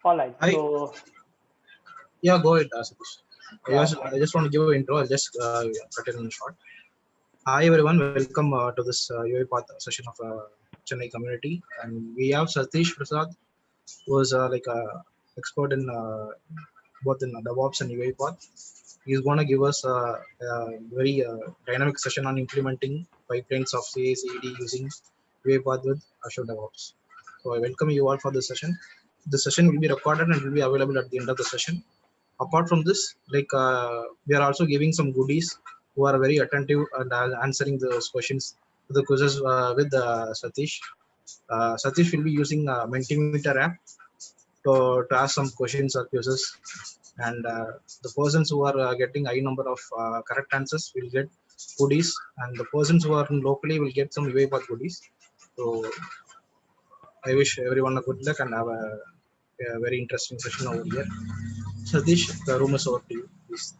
All right. Hi, So yeah, go ahead, Satish. yeah, I just want to give an intro. I'll just cut it in short. Hi, everyone. Welcome to this UiPath session of Chennai community. And we have Satish Prasad, who is like a expert in both in DevOps and UiPath. He's going to give us a very dynamic session on implementing pipelines of CI/CD using UiPath with Azure DevOps. So I welcome you all for this session. The session will be recorded and will be available at the end of the session. Apart from this, like we are also giving some goodies who are very attentive and answering those questions to the quizzes with Satish. Satish will be using Mentimeter app to ask some questions or quizzes, and the persons who are getting high number of correct answers will get goodies, and the persons who are locally will get some UiPath goodies. So I wish everyone a good luck and have a very interesting session over here. Satish, the room is over to you. Please.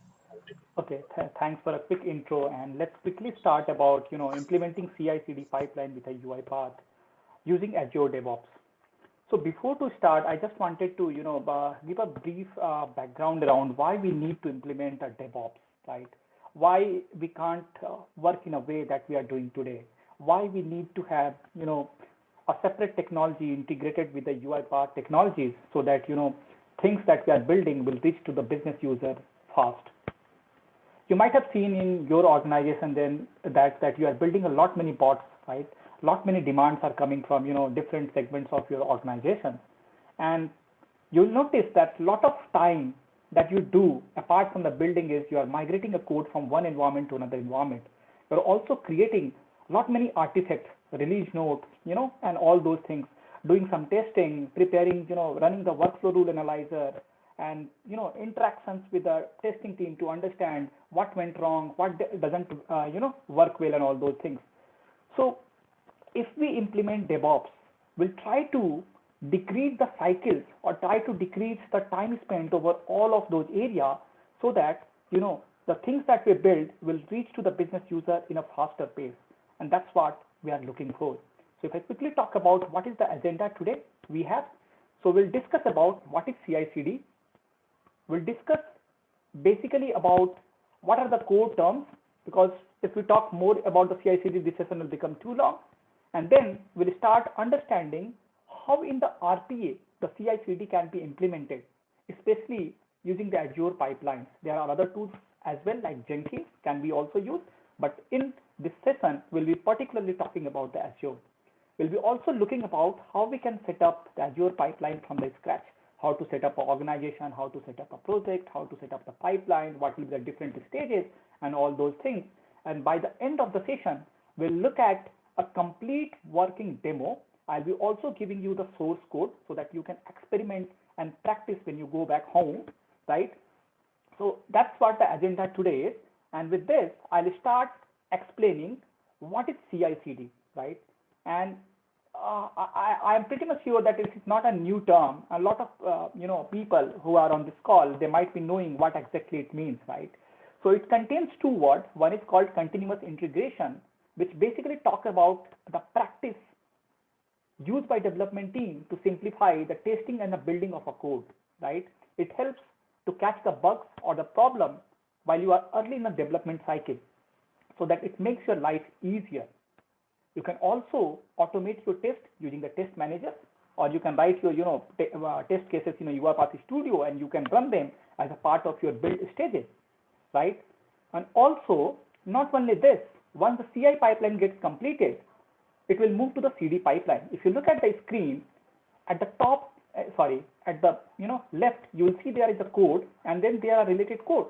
okay. Thanks for a quick intro, and let's quickly start about implementing CI/CD pipeline with a UiPath using Azure DevOps. So before to start, I just wanted to give a brief background around why we need to implement a DevOps, right? Why we can't work in a way that we are doing today? Why we need to have a separate technology integrated with the UiPath technologies so that things that we are building will reach to the business user fast. You might have seen in your organization then that you are building a lot many bots, right? Lot many demands are coming from different segments of your organization, and you'll notice that lot of time that you do apart from the building is you are migrating a code from one environment to another environment. You're also creating lot many artifacts, release notes, and all those things, doing some testing, preparing, running the workflow rule analyzer, and interactions with the testing team to understand what went wrong, what doesn't work well, and all those things. So if we implement DevOps, we'll try to decrease the cycles or try to decrease the time spent over all of those areas so that the things that we build will reach to the business user in a faster pace. And that's what we are looking for. So if I quickly talk about what is the agenda today we have, so we'll discuss about what is CI/CD. We'll discuss basically about what are the core terms, because if we talk more about the CI/CD, this session will become too long. And then we'll start understanding how in the RPA the CI/CD can be implemented, especially using the Azure pipelines. There are other tools as well, like Jenkins can be also used, but in this session we'll be particularly talking about the Azure. We'll be also looking about how we can set up the Azure pipeline from the scratch, how to set up an organization, how to set up a project, how to set up the pipeline, what will be the different stages, and all those things. And by the end of the session, we'll look at a complete working demo. I'll be also giving you the source code so that you can experiment and practice when you go back home, right? So that's what the agenda today is. And with this, I'll start explaining what is CI/CD, right? And I'm pretty much sure that this is not a new term. A lot of people who are on this call, they might be knowing what exactly it means, right? So it contains two words. One is called continuous integration, which basically talk about the practice used by development team to simplify the testing and the building of a code, right? It helps to catch the bugs or the problem while you are early in the development cycle so that it makes your life easier. You can also automate your test using the test manager, or you can write your test cases in a UiPath Studio and you can run them as a part of your build stages, right? And also, not only this, once the CI pipeline gets completed, it will move to the CD pipeline. If you look at the screen, at the top, at the left, you will see there is a code, and then there are related code.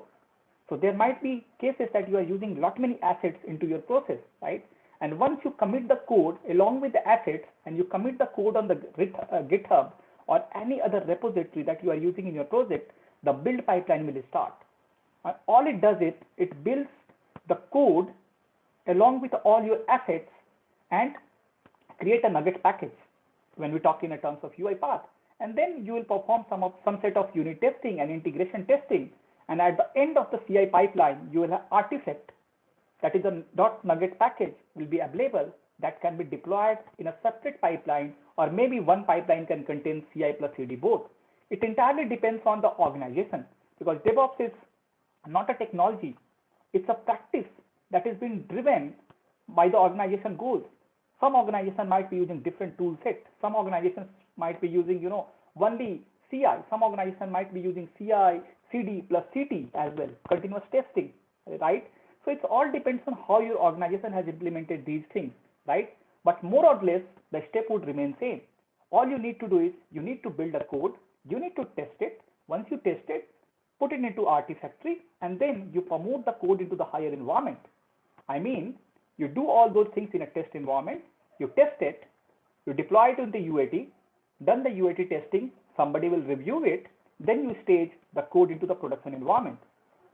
So there might be cases that you are using lot many assets into your process, right? And once you commit the code along with the assets, and you commit the code on the GitHub or any other repository that you are using in your project, the build pipeline will start. And all it does is it builds the code along with all your assets and create a nugget package when we talk in terms of UiPath. And then you will perform some set of unit testing and integration testing. And at the end of the CI pipeline, you will have artifact, that is a .nugget package, will be available that can be deployed in a separate pipeline, or maybe one pipeline can contain CI plus CD both. It entirely depends on the organization, because DevOps is not a technology. It's a practice that is being driven by the organization goals. Some organization might be using different tool set. Some organizations might be using, only CI. Some organization might be using CI, CD plus CT as well, continuous testing, right? So it all depends on how your organization has implemented these things, right? But more or less, the step would remain same. All you need to do is you need to build a code, you need to test it. Once you test it, put it into Artifactory, and then you promote the code into the higher environment. I mean, you do all those things in a test environment, you test it, you deploy it in the UAT, done the UAT testing, somebody will review it, then you stage the code into the production environment,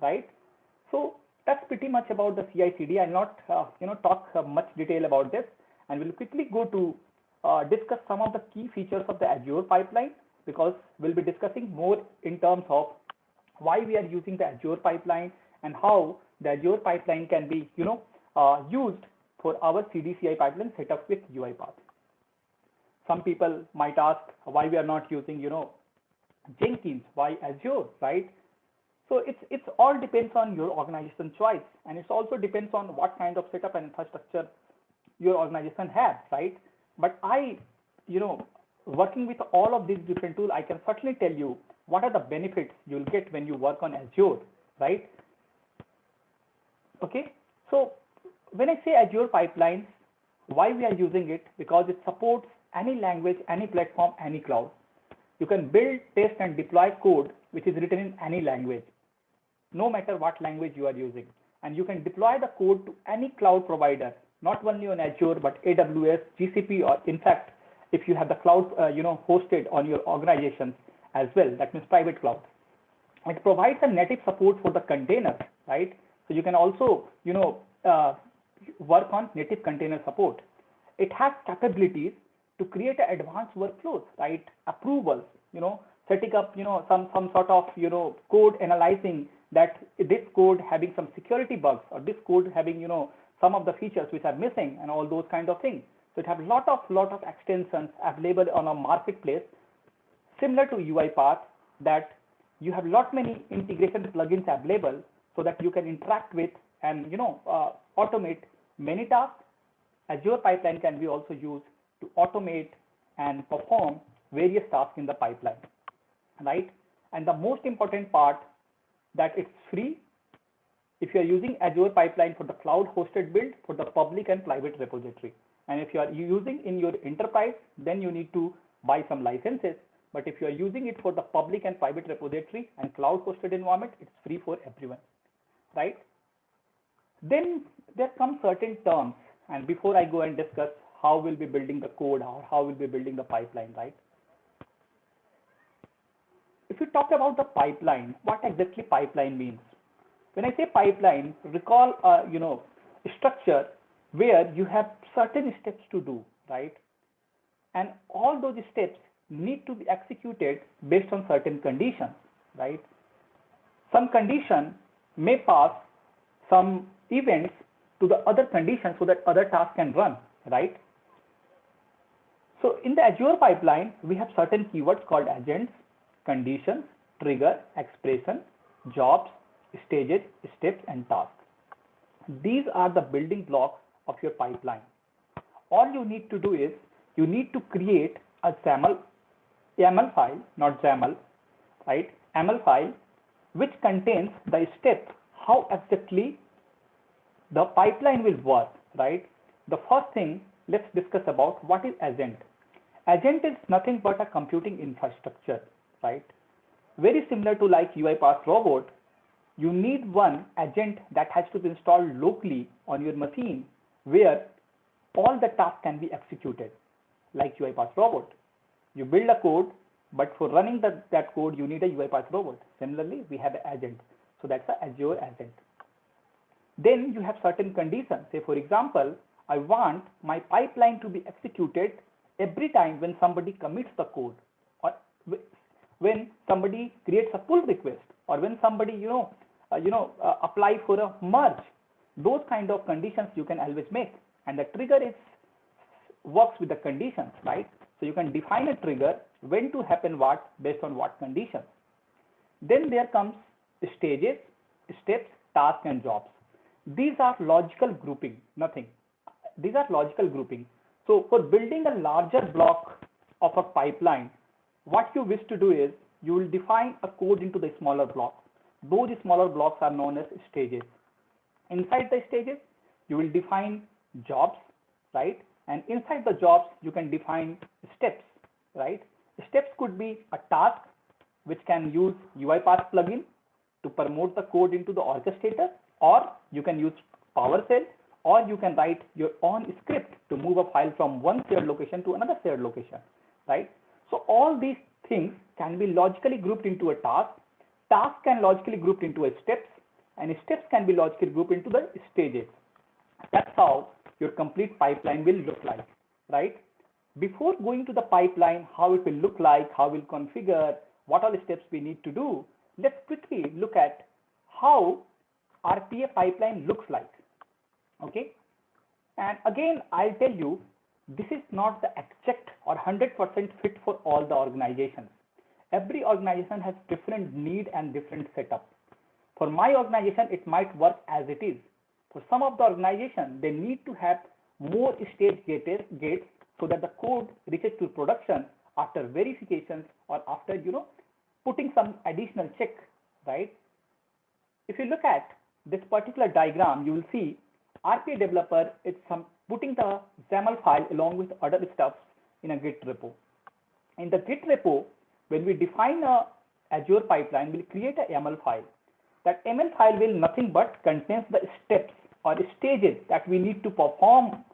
right? So that's pretty much about the CI/CD. I'll not, talk much detail about this, and we'll quickly go to discuss some of the key features of the Azure pipeline, because we'll be discussing more in terms of why we are using the Azure pipeline and how the Azure pipeline can be, used for our CD/CI pipeline setup with UiPath. Some people might ask why we are not using, Jenkins, why Azure, right? So it's all depends on your organization choice, and it also depends on what kind of setup and infrastructure your organization has, right? But working with all of these different tools, I can certainly tell you what are the benefits you'll get when you work on Azure, right? Okay, so when I say Azure pipelines, why we are using it? Because it supports any language, any platform, any cloud. You can build, test, and deploy code which is written in any language, no matter what language you are using. And you can deploy the code to any cloud provider, not only on Azure, but AWS, GCP, or in fact, if you have the cloud, hosted on your organizations as well, that means private cloud. It provides a native support for the containers, right? So you can also, work on native container support. It has capabilities to create advanced workflows, right? Approvals, setting up, some sort of, code analyzing that this code having some security bugs, or this code having, some of the features which are missing, and all those kind of things. So it has lot of extensions available on a marketplace, similar to UiPath, that you have many integration plugins available so that you can interact with and automate many tasks. Azure pipeline can be also used to automate and perform various tasks in the pipeline, right? And the most important part, that it's free if you are using Azure pipeline for the cloud hosted build, for the public and private repository. And if you are using in your enterprise, then you need to buy some licenses. But if you are using it for the public and private repository and cloud hosted environment, it's free for everyone, right? Then there come certain terms. And before I go and discuss how we'll be building the code or how we'll be building the pipeline, right? If you talk about the pipeline, what exactly pipeline means? When I say pipeline, recall, structure where you have certain steps to do, right? And all those steps need to be executed based on certain conditions, right? Some condition may pass some events to the other conditions so that other tasks can run, right? So in the Azure pipeline, we have certain keywords called agents, conditions, trigger, expression, jobs, stages, steps, and tasks. These are the building blocks of your pipeline. All you need to do is you need to create a YAML file, not XAML, right? YAML file, which contains the step how exactly the pipeline will work, right? The first thing, let's discuss about what is agent. Agent is nothing but a computing infrastructure, right? Very similar to like UiPath robot, you need one agent that has to be installed locally on your machine where all the tasks can be executed, like UiPath robot. You build a code, but for running that code, you need a UiPath robot. Similarly, we have an agent. So that's an Azure agent. Then you have certain conditions. Say, for example, I want my pipeline to be executed every time when somebody commits the code, or when somebody creates a pull request, or when somebody apply for a merge. Those kind of conditions you can always make, and the trigger works with the conditions, right? So you can define a trigger when to happen what based on what conditions. Then there comes stages, steps, tasks, and jobs. These are logical grouping, nothing. These are logical grouping. So for building a larger block of a pipeline, what you wish to do is you will define a code into the smaller blocks. Those smaller blocks are known as stages. Inside the stages, you will define jobs, right? And inside the jobs, you can define steps, right? Steps could be a task which can use UiPath plugin to promote the code into the orchestrator, or you can use PowerShell, or you can write your own script to move a file from one shared location to another shared location, right? So all these things can be logically grouped into a task. Task can logically grouped into a steps, and steps can be logically grouped into the stages. That's how your complete pipeline will look like, right? Before going to the pipeline, how it will look like, how we'll configure, what are the steps we need to do, let's quickly look at how RPA pipeline looks like, okay? And again, I'll tell you, this is not the exact or 100% fit for all the organizations. Every organization has different need and different setup. For my organization, it might work as it is. For some of the organizations, they need to have more stage gates so that the code reaches to production after verifications or after, putting some additional check, right? If you look at this particular diagram, you will see RPA developer is putting the XAML file along with other stuff in a Git repo. In the Git repo, when we define a Azure pipeline, we'll create a YAML file. That YAML file will nothing but contains the steps or stages that we need to perform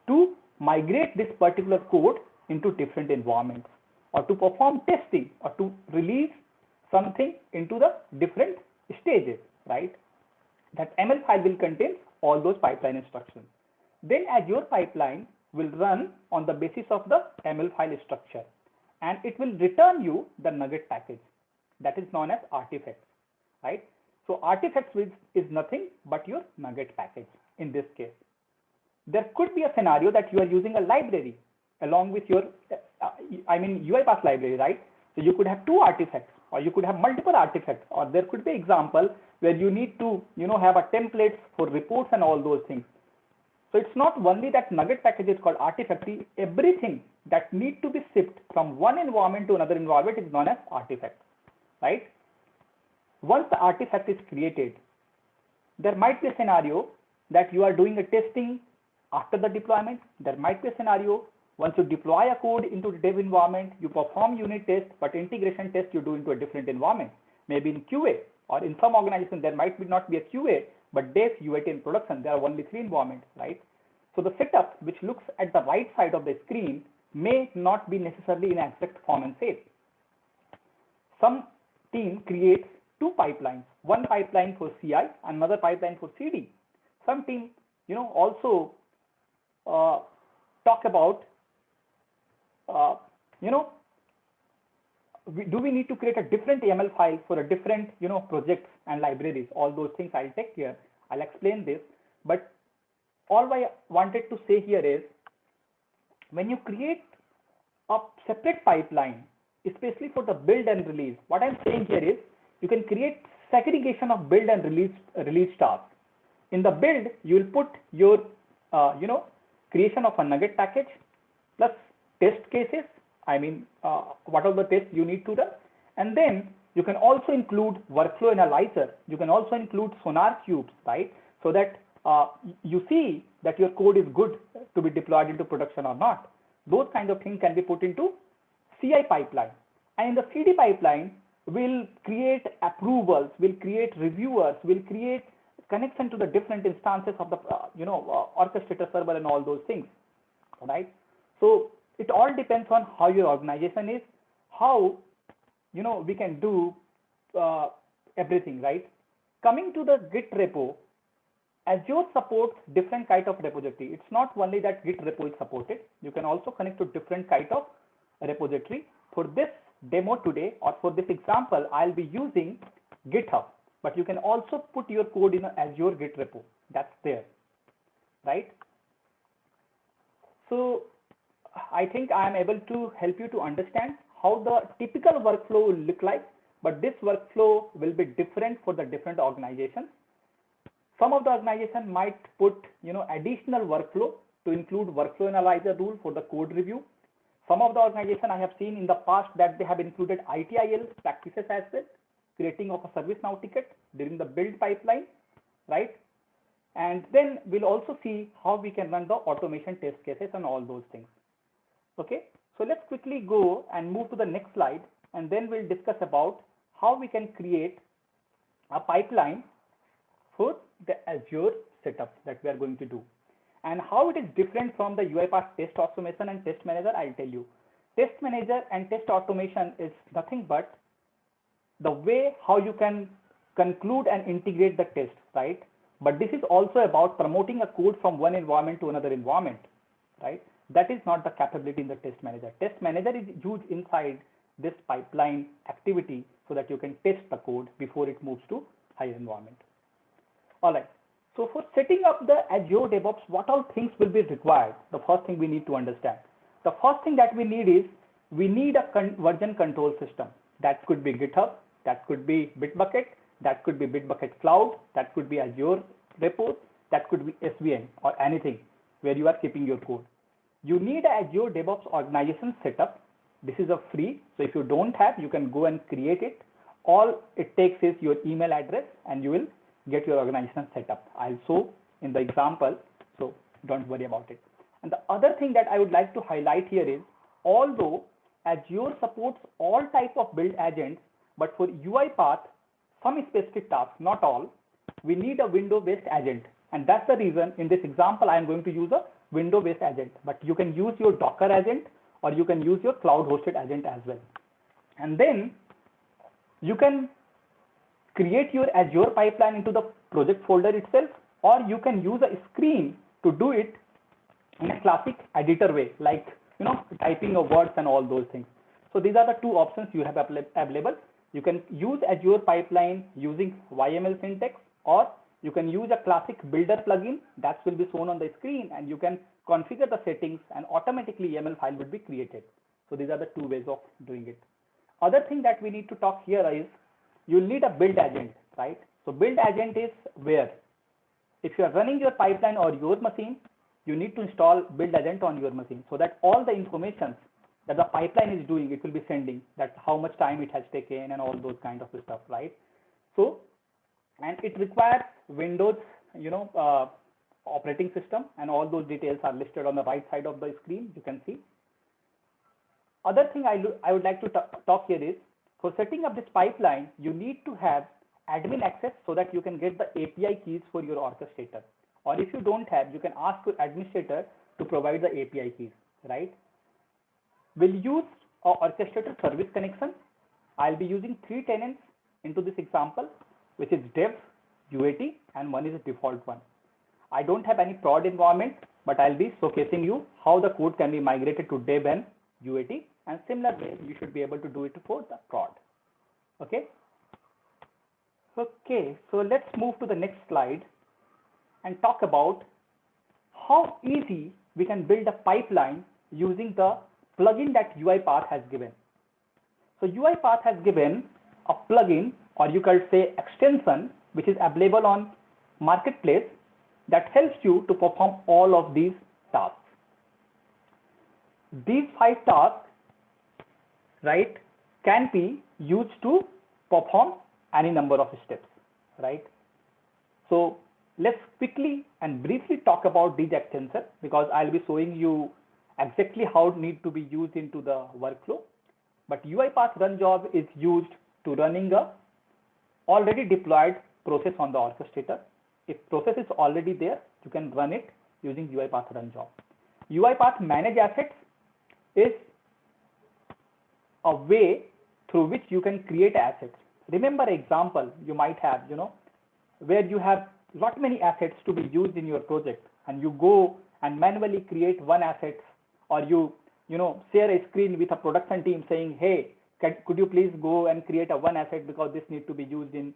to migrate this particular code into different environments, or to perform testing, or to release something into the different stages, right? That YAML file will contain all those pipeline instructions. Then Azure pipeline will run on the basis of the YAML file structure, and it will return you the Nugget package that is known as artifacts, right? So artifacts is nothing but your Nugget package in this case. There could be a scenario that you are using a library along with your, UiPath library, right? So you could have two artifacts, or you could have multiple artifacts, or there could be example where you need to, have a template for reports and all those things. So it's not only that Nugget package is called artifact. Everything that need to be shipped from one environment to another environment is known as artifact, right? Once the artifact is created, there might be a scenario that you are doing a testing after the deployment. There might be a scenario once you deploy a code into the dev environment, you perform unit test, but integration test you do into a different environment, maybe in QA, or in some organizations there might not be a QA, but dev, UAT, and production, there are only 3 environments, right? So the setup which looks at the right side of the screen may not be necessarily in exact form and shape. Some team creates 2 pipelines, one pipeline for CI, another pipeline for CD. Some team, also talk about, do we need to create a different YAML file for a different, projects and libraries? All those things I'll take here. I'll explain this. But all I wanted to say here is, when you create a separate pipeline, especially for the build and release, what I'm saying here is, you can create segregation of build and release tasks. In the build, you will put your, creation of a Nugget package plus test cases. What are the tests you need to run? And then you can also include workflow analyzer. You can also include Sonar cubes, right? So that you see that your code is good to be deployed into production or not. Those kinds of things can be put into CI pipeline. And in the CD pipeline, we'll create approvals, we'll create reviewers, we'll create connection to the different instances of the orchestrator server and all those things, right? So it all depends on how your organization is, how we can do everything, right? Coming to the Git repo, Azure supports different kind of repository. It's not only that Git repo is supported. You can also connect to different kind of repository. For this demo today, or for this example, I'll be using GitHub, but you can also put your code in an Azure Git repo. That's there, right? So I think I am able to help you to understand how the typical workflow will look like, but this workflow will be different for the different organizations. Some of the organization might put, additional workflow to include workflow analyzer rule for the code review. Some of the organization I have seen in the past that they have included ITIL practices as well, creating of a ServiceNow ticket during the build pipeline, right? And then we'll also see how we can run the automation test cases and all those things. Okay, so let's quickly go and move to the next slide, and then we'll discuss about how we can create a pipeline for the Azure setup that we are going to do, and how it is different from the UiPath test automation and test manager. I'll tell you. Test manager and test automation is nothing but the way how you can conclude and integrate the test, right? But this is also about promoting a code from one environment to another environment, right? That is not the capability in the test manager. Test manager is used inside this pipeline activity so that you can test the code before it moves to higher environment. All right. So for setting up the Azure DevOps, what all things will be required? The first thing we need to understand. The first thing that we need is we need a version control system. That could be GitHub, that could be Bitbucket, that could be Bitbucket Cloud, that could be Azure Repos, that could be SVN or anything where you are keeping your code. You need an Azure DevOps organization setup. This is a free. So if you don't have, you can go and create it. All it takes is your email address and you will get your organization set up. I'll show in the example, so don't worry about it. And the other thing that I would like to highlight here is, although Azure supports all type of build agents, but for UiPath, some specific tasks, not all, we need a window-based agent. And that's the reason in this example, I'm going to use a window-based agent, but you can use your Docker agent or you can use your cloud-hosted agent as well. And then you can create your Azure pipeline into the project folder itself, or you can use a screen to do it in a classic editor way, like typing of words and all those things. So these are the two options you have available. You can use Azure pipeline using YML syntax, or you can use a classic builder plugin that will be shown on the screen, and you can configure the settings and automatically YAML file will be created. So these are the two ways of doing it. Other thing that we need to talk here is you'll need a build agent, right? So build agent is where if you are running your pipeline or your machine, you need to install build agent on your machine so that all the information that the pipeline is doing, it will be sending, that how much time it has taken and all those kind of stuff, right? So, and it requires Windows, operating system, and all those details are listed on the right side of the screen. You can see. Other thing I would like to talk here is, for setting up this pipeline, you need to have admin access so that you can get the API keys for your orchestrator. Or if you don't have, you can ask your administrator to provide the API keys, right? We'll use our orchestrator service connection. I'll be using 3 tenants into this example, which is dev, UAT, and one is a default one. I don't have any prod environment, but I'll be showcasing you how the code can be migrated to dev and UAT, and similar way you should be able to do it for the prod. Okay. Okay, so let's move to the next slide and talk about how easy we can build a pipeline using the plugin that UiPath has given. So UiPath has given a plugin, or you can say extension, which is available on Marketplace, that helps you to perform all of these tasks. These 5 tasks, right, can be used to perform any number of steps, right? So let's quickly and briefly talk about these extensions, because I'll be showing you exactly how it needs to be used into the workflow. But UiPath run job is used to running a already deployed process on the orchestrator. If process is already there, you can run it using UiPath run job. UiPath manage assets is a way through which you can create assets. Remember example you might have, where you have lot many assets to be used in your project, and you go and manually create one asset, or you share a screen with a production team saying, hey, could you please go and create a one asset because this needs to be used in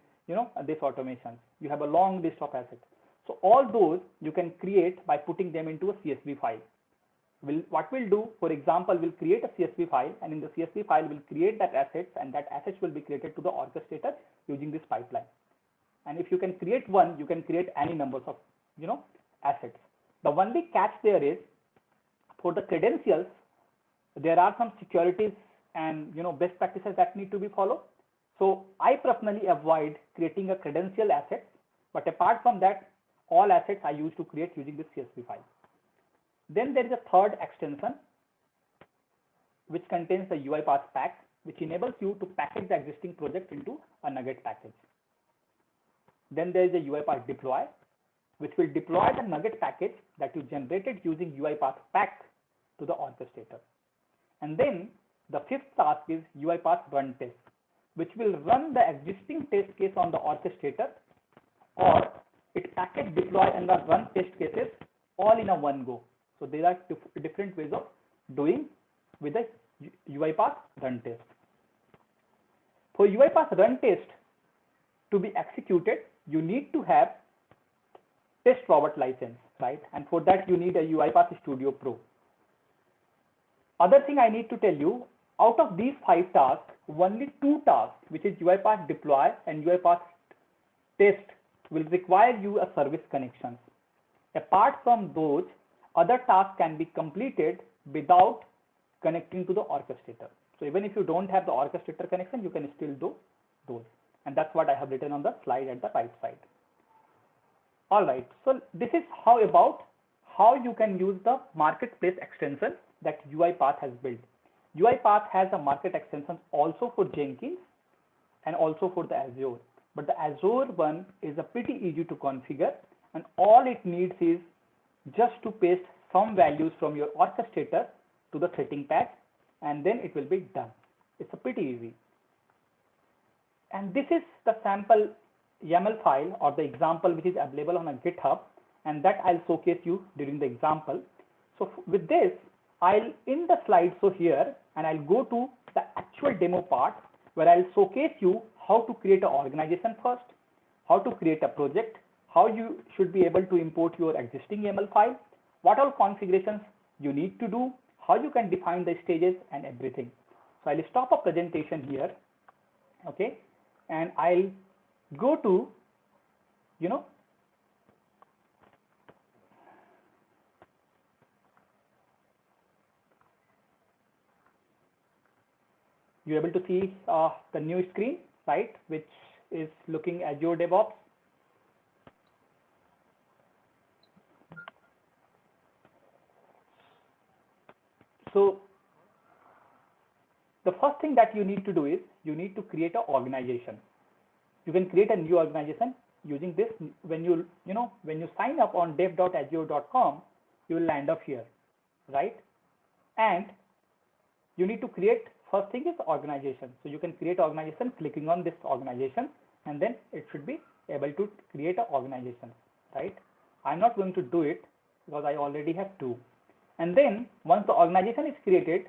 this automation. You have a long list of assets. So all those you can create by putting them into a CSV file. what we'll do, for example, we'll create a CSV file, and in the CSV file, we'll create that assets, and that assets will be created to the orchestrator using this pipeline. And if you can create one, you can create any numbers of, assets. The only catch there is, for the credentials, there are some securities and best practices that need to be followed. So I personally avoid creating a credential asset, but apart from that, all assets I use to create using this CSV file. Then there is a third extension which contains the UiPath pack, which enables you to package the existing project into a Nugget package. Then there is a UiPath deploy, which will deploy the Nugget package that you generated using UiPath pack to the orchestrator. And then the fifth task is UiPath run test, which will run the existing test case on the orchestrator, or it package deploy and the run test cases all in a one go. So there are different ways of doing with the UiPath run test. For UiPath run test to be executed, you need to have test robot license, right? And for that, you need a UiPath Studio Pro. Other thing I need to tell you, out of these 5 tasks, only 2 tasks, which is UiPath deploy and UiPath test, will require you a service connection. Apart from those, other tasks can be completed without connecting to the orchestrator. So even if you don't have the orchestrator connection, you can still do those. And that's what I have written on the slide at the right side. All right, so this is how you can use the marketplace extension that UiPath has built. UiPath has a market extension also for Jenkins and also for the Azure. But the Azure one is a pretty easy to configure, and all it needs is just to paste some values from your orchestrator to the setting tag, and then it will be done. It's a pretty easy. And this is the sample YAML file or the example which is available on a GitHub, and that I'll showcase you during the example. So with this, I'll in the slideshow here, and I'll go to the actual demo part where I'll showcase you how to create an organization first, how to create a project, how you should be able to import your existing YAML file, what all configurations you need to do, how you can define the stages and everything. So I'll stop a presentation here, okay, and I'll go to, you're able to see the new screen, right, which is looking Azure DevOps. So the first thing that you need to do is you need to create an organization. You can create a new organization using this. When you sign up on dev.azure.com, you will land up here, right? And you need to create, first thing is organization. So you can create organization clicking on this organization, and then it should be able to create an organization, right? I'm not going to do it because I already have 2. And then once the organization is created,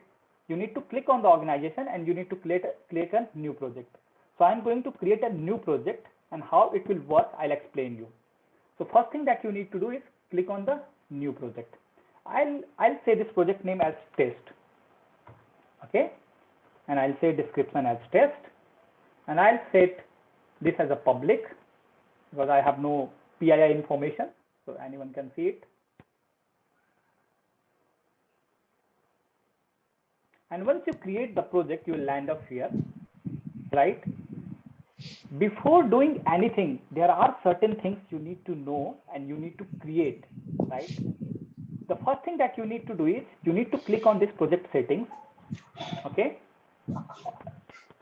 you need to click on the organization and you need to create a new project. So I'm going to create a new project, and how it will work, I'll explain you. So first thing that you need to do is click on the new project. I'll say this project name as test, okay, and I'll say description as test, and I'll set this as a public because I have no PII information, so anyone can see it. And once you create the project, you will land up here, right? Before doing anything, there are certain things you need to know and you need to create, right? The first thing that you need to do is you need to click on this project settings, okay?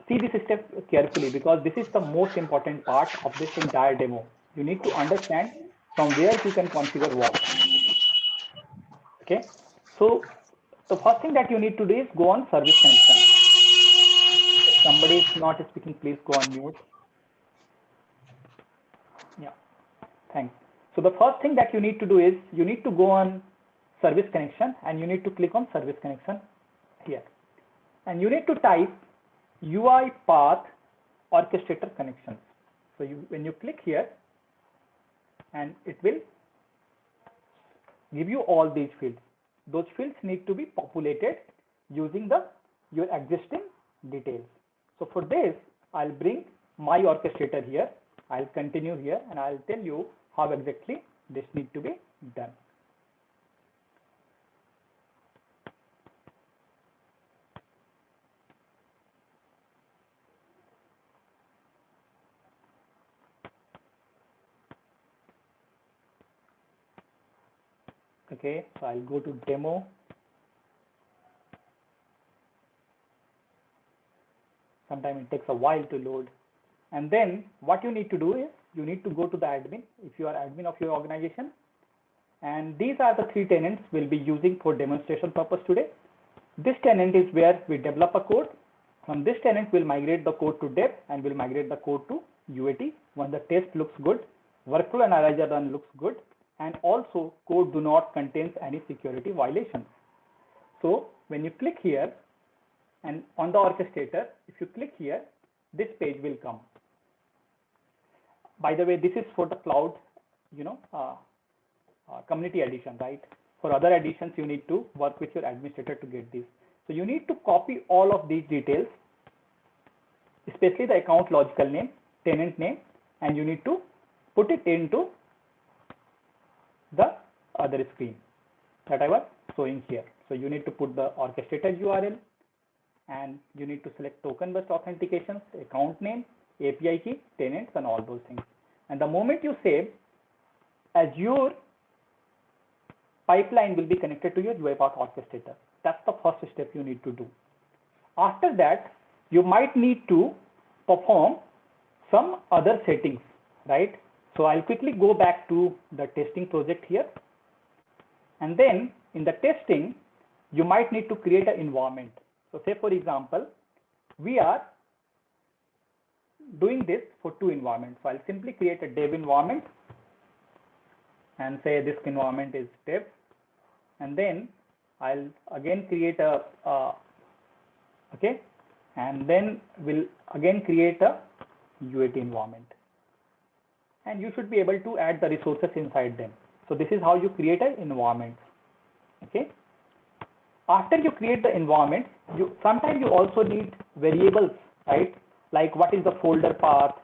See this step carefully because this is the most important part of this entire demo. You need to understand from where you can configure what, okay? So the first thing that you need to do is go on service connection. If somebody is not speaking, please go on mute. Yeah, thanks. So the first thing that you need to do is you need to go on service connection and you need to click on service connection here. And you need to type UiPath orchestrator connections. So when you click here, and it will give you all these fields. those fields need to be populated using your existing details. So for this, I'll bring my orchestrator here. I'll continue here and I'll tell you how exactly this needs to be done. Okay, so I'll go to demo. Sometimes it takes a while to load. And then what you need to do is you need to go to the admin if you are admin of your organization. And these are the 3 tenants we'll be using for demonstration purpose today. This tenant is where we develop a code. From this tenant, we'll migrate the code to dev and we'll migrate the code to UAT when the test looks good, workflow analyzer run looks good, and also code do not contains any security violations. So when you click here and on the orchestrator, if you click here, this page will come. By the way, this is for the cloud, community edition, right? For other editions, you need to work with your administrator to get this. So you need to copy all of these details, especially the account logical name, tenant name, and you need to put it into the other screen that I was showing here. So you need to put the orchestrator URL and you need to select token-based authentications, account name, API key, tenants, and all those things. And the moment you save, Azure pipeline will be connected to your UiPath orchestrator. That's the first step you need to do. After that, you might need to perform some other settings, right? So I'll quickly go back to the testing project here. And then in the testing, you might need to create an environment. So say, for example, we are doing this for 2 environments. So I'll simply create a dev environment and say this environment is dev. And then I'll again create and then we'll again create a UAT environment. And you should be able to add the resources inside them. So this is how you create an environment. Okay. After you create the environment, sometimes you also need variables, right? Like what is the folder path,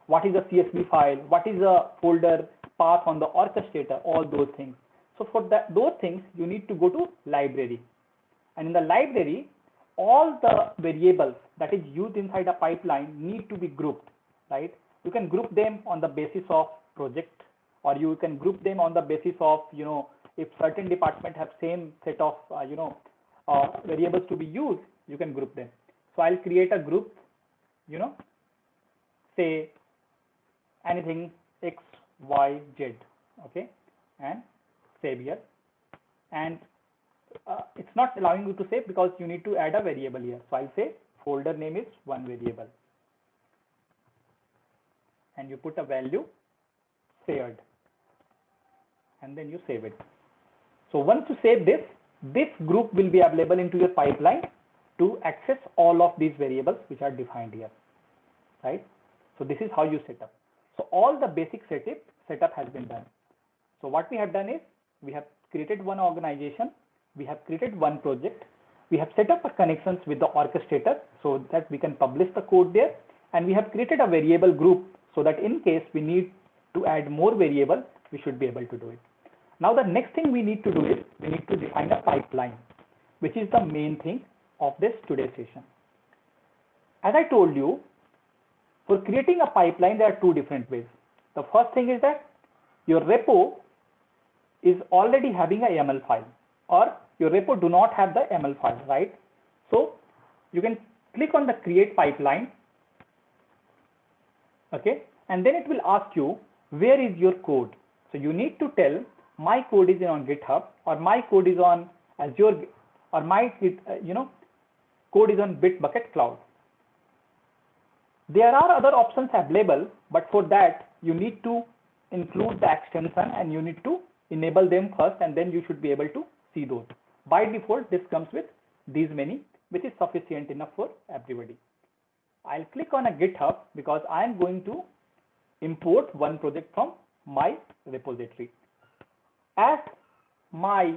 what is the CSV file, what is the folder path on the orchestrator, all those things. So for those things, you need to go to library. And in the library, all the variables that is used inside a pipeline need to be grouped, right? You can group them on the basis of project, or you can group them on the basis of, if certain department have same set of, variables to be used, you can group them. So I'll create a group, say anything X, Y, Z, okay, and save here. And it's not allowing you to save because you need to add a variable here. So I'll say folder name is one variable. And you put a value shared. And then you save it. So once you save this, this group will be available into your pipeline to access all of these variables which are defined here, right? So this is how you set up. So all the basic setup has been done. So what we have done is we have created one organization, we have created one project, we have set up a connections with the orchestrator so that we can publish the code there, and we have created a variable group so that in case we need to add more variables, we should be able to do it. Now the next thing we need to do is we need to define a pipeline, which is the main thing of this today's session. As I told you, for creating a pipeline, there are two different ways. The first thing is that your repo is already having a YAML file, or your repo do not have the YAML file, right? So you can click on the create pipeline, okay, and then it will ask you where is your code. So you need to tell my code is on GitHub, or my code is on Azure, or my code is on Bitbucket Cloud. There are other options available, but for that you need to include the extension and you need to enable them first, and then you should be able to see those. By default, this comes with these many, which is sufficient enough for everybody. I'll click on a GitHub because I am going to import one project from my repository. As my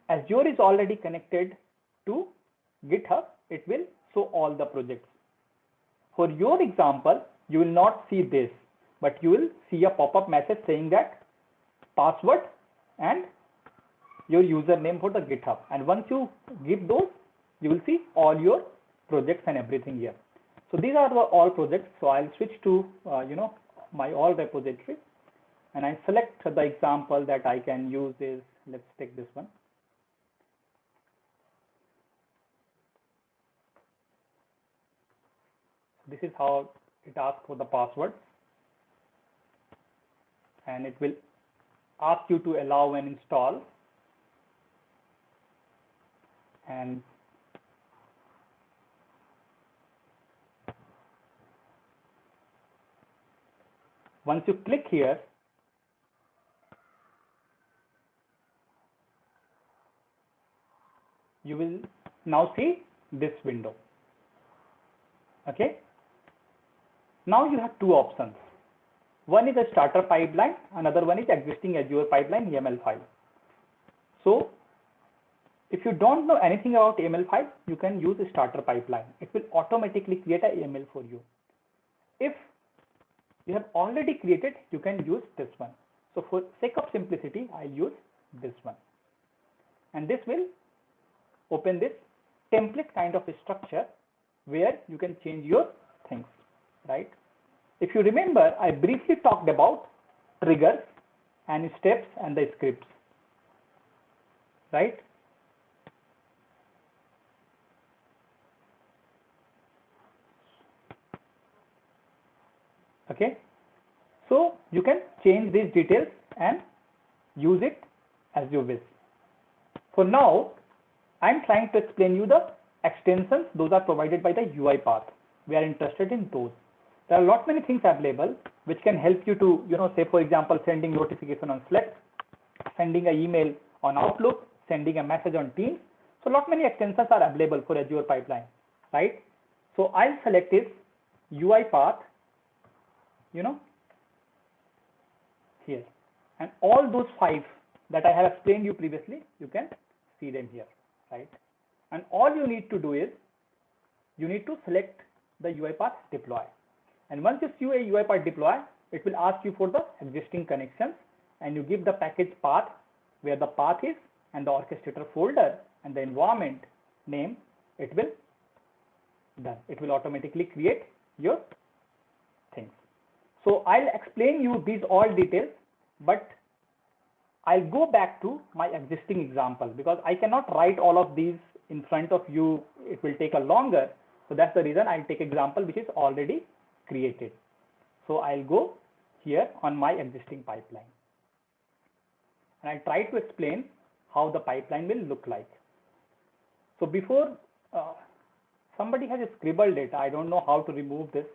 Azure is already connected to GitHub. It will show all the projects. For your example, you will not see this, but you will see a pop-up message saying that password and your username for the GitHub. And once you give those, you will see all your projects and everything here. So these are the all projects. So I'll switch to my all repository, and I select the example that I can use is, let's take this one. This is how it asks for the password, and it will ask you to allow and install. And once you click here, you will now see this window. Okay. Now you have two options. One is a starter pipeline, another one is existing Azure pipeline YAML file. So if you don't know anything about YAML file, you can use a starter pipeline. It will automatically create a YAML for you. If you have already created, you can use this one. So for sake of simplicity, I'll use this one. And this will open this template kind of a structure where you can change your things, right? If you remember, I briefly talked about triggers and steps and the scripts, right? Okay, so you can change these details and use it as you wish. For now, I'm trying to explain you the extensions. Those are provided by the UiPath. We are interested in those. There are many things available which can help you to, say for example, sending notification on Slack, sending an email on Outlook, sending a message on Teams. So many extensions are available for Azure pipeline, right? So I'll select this UiPath, here, and all those 5 that I have explained you previously, you can see them here, right? And all you need to do is you need to select the UiPath deploy. And once you see a UiPath deploy, it will ask you for the existing connections, and you give the package path where the path is and the orchestrator folder and the environment name. It will done. It will automatically create your things. So I'll explain you these all details, but I'll go back to my existing example because I cannot write all of these in front of you. It will take a longer. So that's the reason I'll take example which is already created. So I'll go here on my existing pipeline, and I'll try to explain how the pipeline will look like. So before somebody has scribbled it, I don't know how to remove this.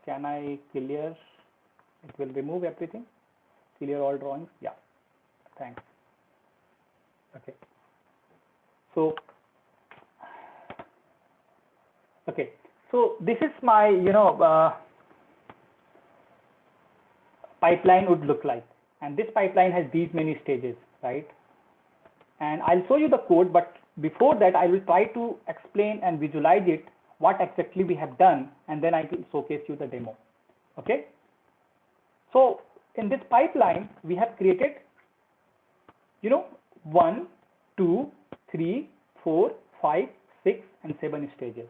Can I clear? It will remove everything. Clear all drawings. Yeah. Thanks. Okay. So, okay. So this is my, pipeline would look like, and this pipeline has these many stages, right? And I'll show you the code, but before that, I will try to explain and visualize it, what exactly we have done, and then I will showcase you the demo. Okay. So in this pipeline, we have created, 1, 2, 3, 4, 5, 6, and 7 stages.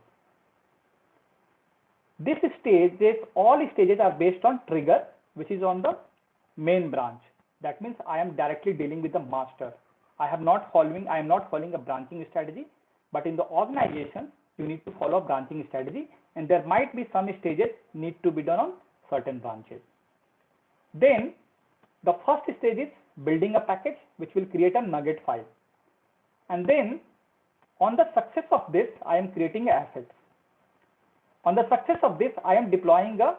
This stages, all stages are based on trigger, which is on the main branch. That means I am directly dealing with the master. I am not following a branching strategy, but in the organization, you need to follow branching strategy, and there might be some stages need to be done on certain branches. Then the first stage is building a package which will create a nugget file. And then on the success of this, I am creating assets. On the success of this, I am deploying a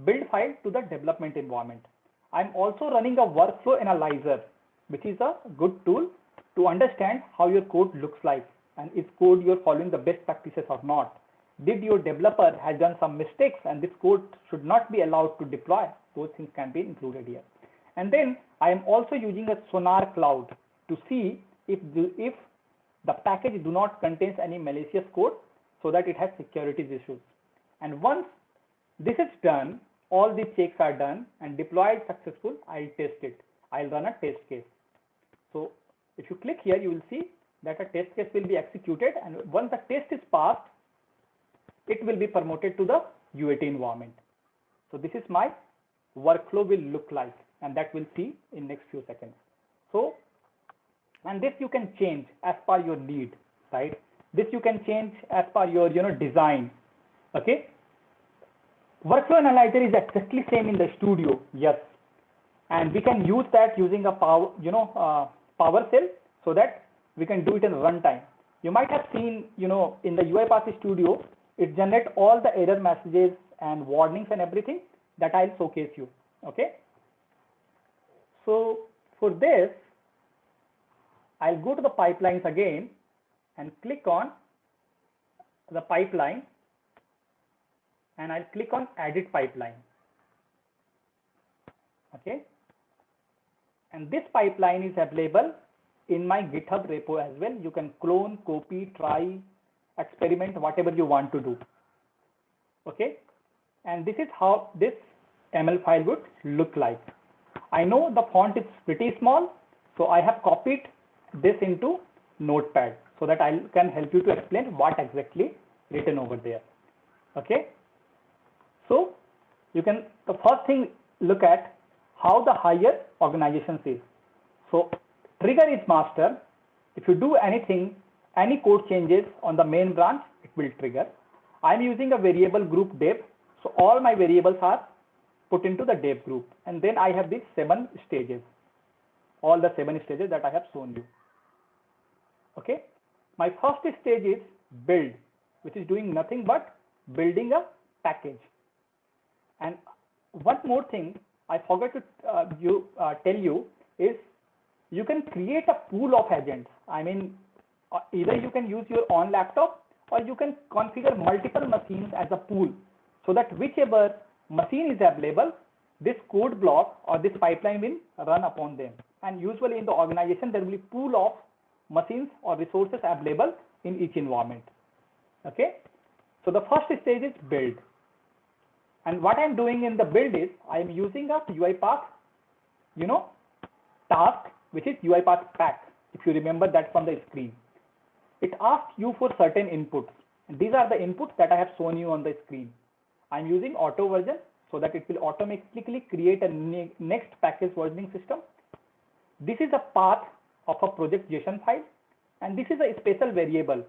build file to the development environment. I'm also running a workflow analyzer, which is a good tool to understand how your code looks like and is code you're following the best practices or not. Did your developer has done some mistakes and this code should not be allowed to deploy? Those things can be included here. And then I am also using a Sonar Cloud to see if the package do not contains any malicious code, so that it has security issues. And once this is done, all the checks are done and deployed successful, I'll test it. I'll run a test case. So if you click here, you will see that a test case will be executed, and once the test is passed, it will be promoted to the UAT environment. So this is my workflow will look like, and that we'll see in next few seconds. So, and this you can change as per your need, right? This you can change as per your design. Okay. Workflow analyzer is exactly same in the studio, yes, and we can use that using a PowerShell, so that we can do it in runtime. You might have seen, in the UiPath Studio, it generates all the error messages and warnings and everything that I'll showcase you. Okay. So for this, I'll go to the pipelines again and click on the pipeline, and I'll click on edit pipeline. Okay. And this pipeline is available in my GitHub repo as well. You can clone, copy, try, experiment, whatever you want to do. Okay. And this is how this ML file would look like. I know the font is pretty small, so I have copied this into Notepad so that I can help you to explain what exactly written over there. Okay. So you can, the first thing, look at how the higher organization is. So trigger is master. If you do anything, any code changes on the main branch, it will trigger. I'm using a variable group dev. So all my variables are put into the dev group. And then I have these 7 stages, all the 7 stages that I have shown you. Okay. My first stage is build, which is doing nothing but building a package. And one more thing I forgot to tell you is you can create a pool of agents. I mean, either you can use your own laptop, or you can configure multiple machines as a pool, so that whichever machine is available, this code block or this pipeline will run upon them. And usually in the organization, there will be pool of machines or resources available in each environment. Okay. So the first stage is build. And what I'm doing in the build is I'm using a UiPath, task, which is UiPath pack. If you remember that from the screen, it asks you for certain inputs. And these are the inputs that I have shown you on the screen. I'm using auto version so that it will automatically create a next package versioning system. This is a path of a project JSON file, and this is a special variable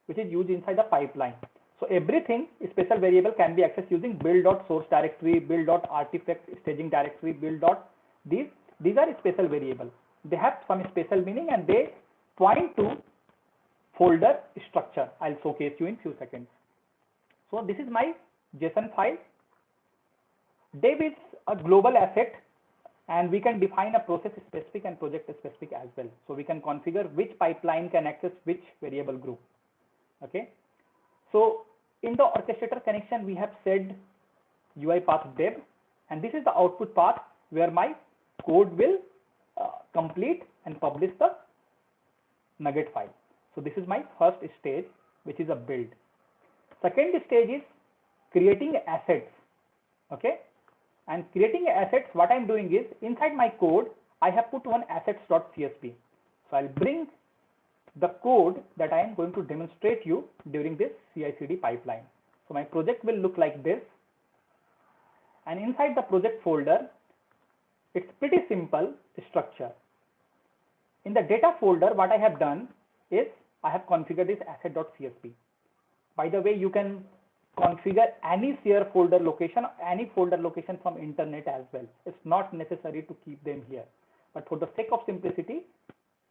which is used inside the pipeline. So everything special variable can be accessed using build.source directory, build.artifact staging directory, these are special variables. They have some special meaning and they point to folder structure. I'll showcase you in few seconds. So this is my JSON file. Dev is a global asset, and we can define a process specific and project specific as well. So we can configure which pipeline can access which variable group. Okay. So in the orchestrator connection, we have said UiPath dev, and this is the output path where my code will complete and publish the nugget file. So this is my first stage, which is a build. Second stage is creating assets. Okay. And creating assets, what I'm doing is inside my code, I have put one assets.csv. So I'll bring the code that I am going to demonstrate you during this CI/CD pipeline. So my project will look like this. And inside the project folder, it's pretty simple structure. In the data folder, what I have done is I have configured this asset.csv. By the way, you can configure any share folder location, any folder location from internet as well. It's not necessary to keep them here, but for the sake of simplicity,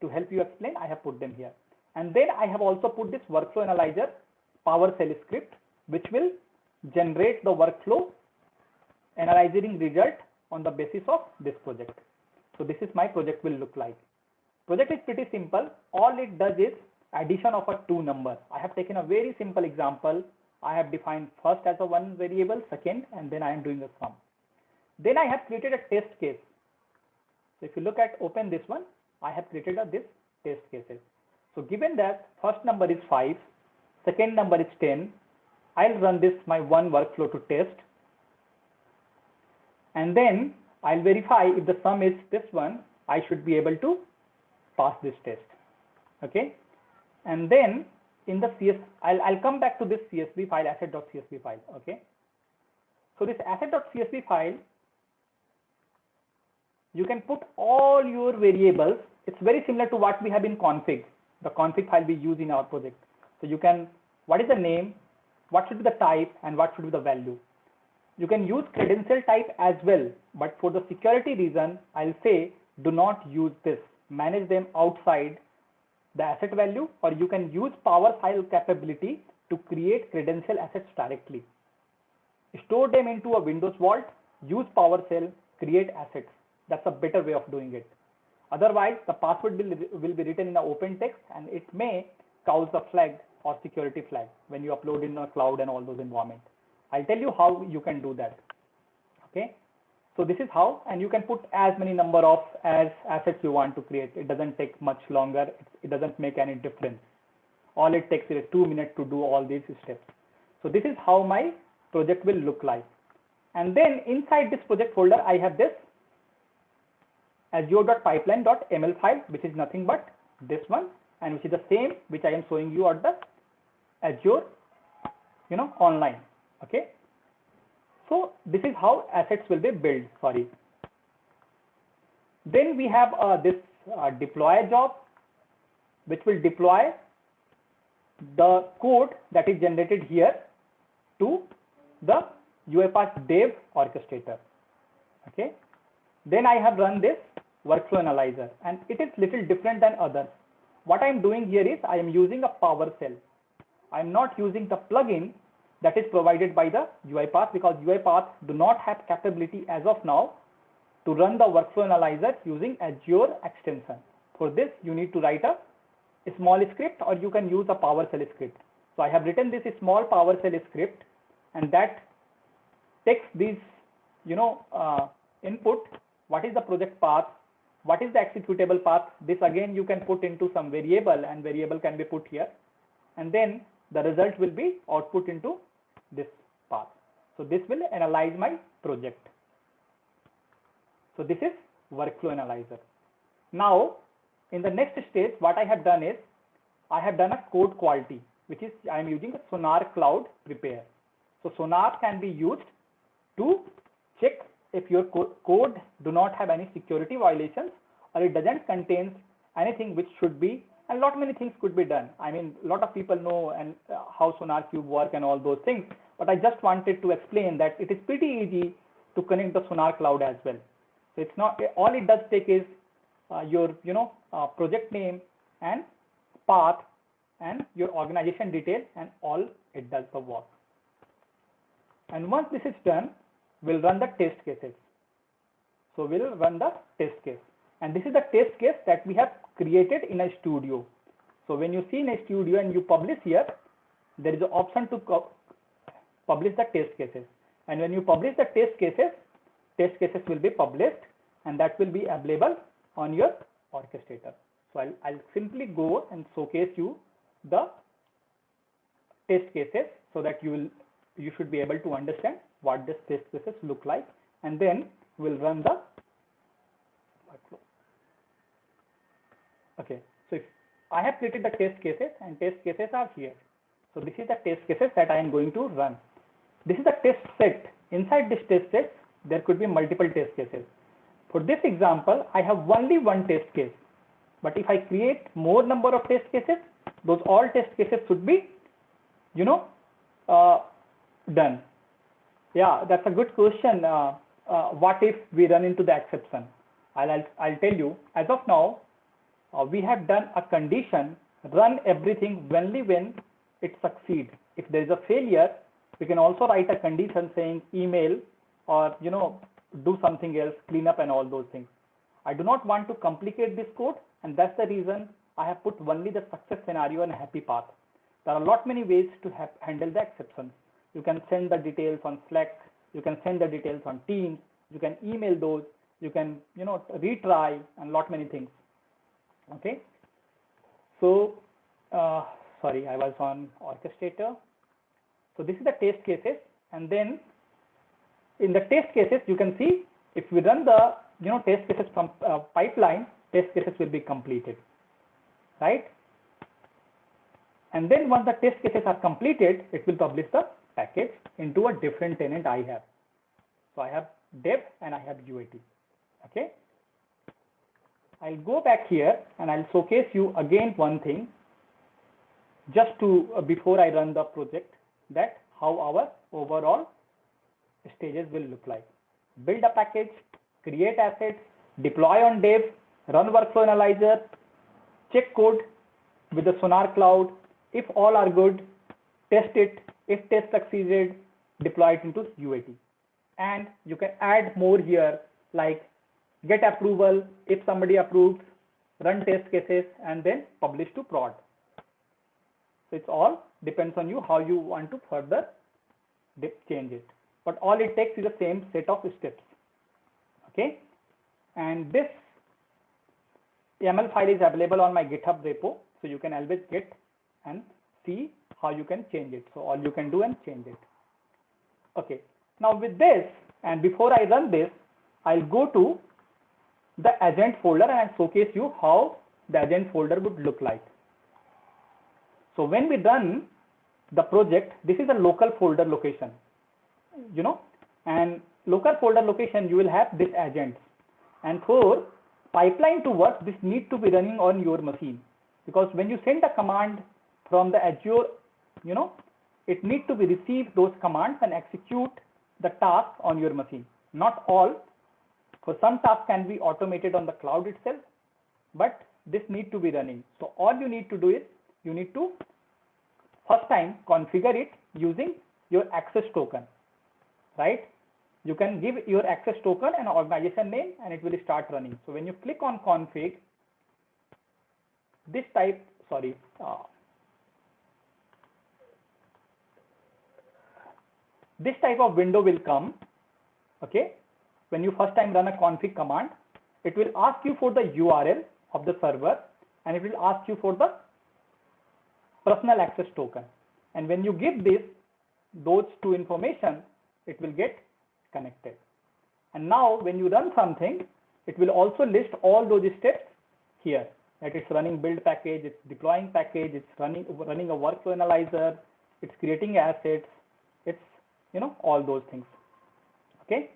to help you explain, I have put them here. And then I have also put this workflow analyzer PowerShell script, which will generate the workflow analyzing result on the basis of this project. So this is my project will look like. Project is pretty simple. All it does is addition of a 2 number. I have taken a very simple example. I have defined first as a 1 variable, second, and then I am doing a sum. Then I have created a test case. So if you look at, open this one, I have created this test cases. So given that first number is 5, second number is 10, I'll run this my one workflow to test, and then I'll verify if the sum is this one, I should be able to pass this test. Okay, and then in the I'll come back to this CSV file, asset.csv file. Okay, so this asset.csv file, you can put all your variables. It's very similar to what we have in config, the config file we use in our project. So you can, what is the name, what should be the type, and what should be the value. You can use credential type as well, but for the security reason, I'll say do not use this. Manage them outside the asset value, or you can use Power File capability to create credential assets directly. Store them into a Windows Vault, use PowerShell, create assets. That's a better way of doing it. Otherwise, the password will be written in an open text, and it may cause a flag or security flag when you upload in a cloud and all those environments. I'll tell you how you can do that. Okay, so this is how, and you can put as many number of assets you want to create. It doesn't take much longer. It doesn't make any difference. All it takes is 2 minutes to do all these steps. So this is how my project will look like. And then inside this project folder, I have this azure.pipeline.ml file, which is nothing but this one, and which is the same which I am showing you at the Azure, online. Okay, so this is how assets will be built. Then we have this deploy job, which will deploy the code that is generated here to the UiPath Dev Orchestrator. Okay, then I have run this workflow analyzer, and it is little different than others. What I am doing here is I am using a PowerShell. I am not using the plugin that is provided by the UiPath, because UiPath do not have capability as of now to run the workflow analyzer using Azure extension. For this, you need to write a small script, or you can use a PowerShell script. So I have written this small PowerShell script, and that takes these, input. What is the project path? What is the executable path? This again you can put into some variable, and variable can be put here, and then the result will be output into this path. So this will analyze my project. So this is workflow analyzer. Now in the next stage, what I have done is I have done a code quality, which is I am using a Sonar Cloud Prepare. So Sonar can be used to check if your code do not have any security violations, or it doesn't contain anything which should be, and many things could be done. I mean, a lot of people know and how SonarQube work and all those things, but I just wanted to explain that it is pretty easy to connect the Sonar Cloud as well. So it's not, all it does take is your project name and path and your organization detail, and all it does the work. And once this is done, we'll run the test cases. So we'll run the test case, and this is the test case that we have created in a studio. So when you see in a studio and you publish here, there is an option to publish the test cases, and when you publish the test cases will be published, and that will be available on your orchestrator. So I'll simply go and showcase you the test cases so that you should be able to understand what this test cases look like, and then we'll run the workflow. Okay, so if I have created the test cases, and test cases are here. So this is the test cases that I am going to run. This is the test set. Inside this test set, there could be multiple test cases. For this example, I have only one test case, but if I create more number of test cases, those all test cases should be, done. Yeah, that's a good question. What if we run into the exception? I'll tell you. As of now, we have done a condition, run everything only when it succeeds. If there is a failure, we can also write a condition saying email, or do something else, clean up and all those things. I do not want to complicate this code, and that's the reason I have put only the success scenario and happy path. There are many ways to handle the exceptions. You can send the details on Slack, you can send the details on Teams, you can email those, you can retry, and many things. Okay. So, sorry, I was on orchestrator. So this is the test cases, and then in the test cases, you can see if we run the test cases from pipeline, test cases will be completed, right? And then once the test cases are completed, it will publish the package into a different tenant I have. So I have dev and I have UAT. Okay. I'll go back here and I'll showcase you again one thing, just to before I run the project, that how our overall stages will look like. Build a package, create assets, deploy on dev, run workflow analyzer, check code with the Sonar Cloud. If all are good, test it. If test succeeded, deploy it into UAT. And you can add more here, like get approval if somebody approves, run test cases, and then publish to prod. So it's all depends on you how you want to further change it. But all it takes is the same set of steps. Okay. And this YAML file is available on my GitHub repo. So you can always get and see how you can change it. So all you can do and change it. Okay. Now with this, and before I run this, I'll go to the agent folder and I'll showcase you how the agent folder would look like. So when we run the project, this is a local folder location, and local folder location, you will have this agent. And for pipeline to work, this need to be running on your machine, because when you send a command from the Azure, it need to be receive those commands and execute the task on your machine. Not all. For some tasks can be automated on the cloud itself, but this need to be running. So all you need to do is you need to first time configure it using your access token, right? You can give your access token and organization name and it will start running. So when you click on config, this type, this type of window will come. Okay. When you first time run a config command, it will ask you for the URL of the server and it will ask you for the personal access token. And when you give those two information, it will get connected. And now when you run something, it will also list all those steps here. That it's running build package, it's deploying package, it's running a workflow analyzer, it's creating assets, it's all those things. Okay.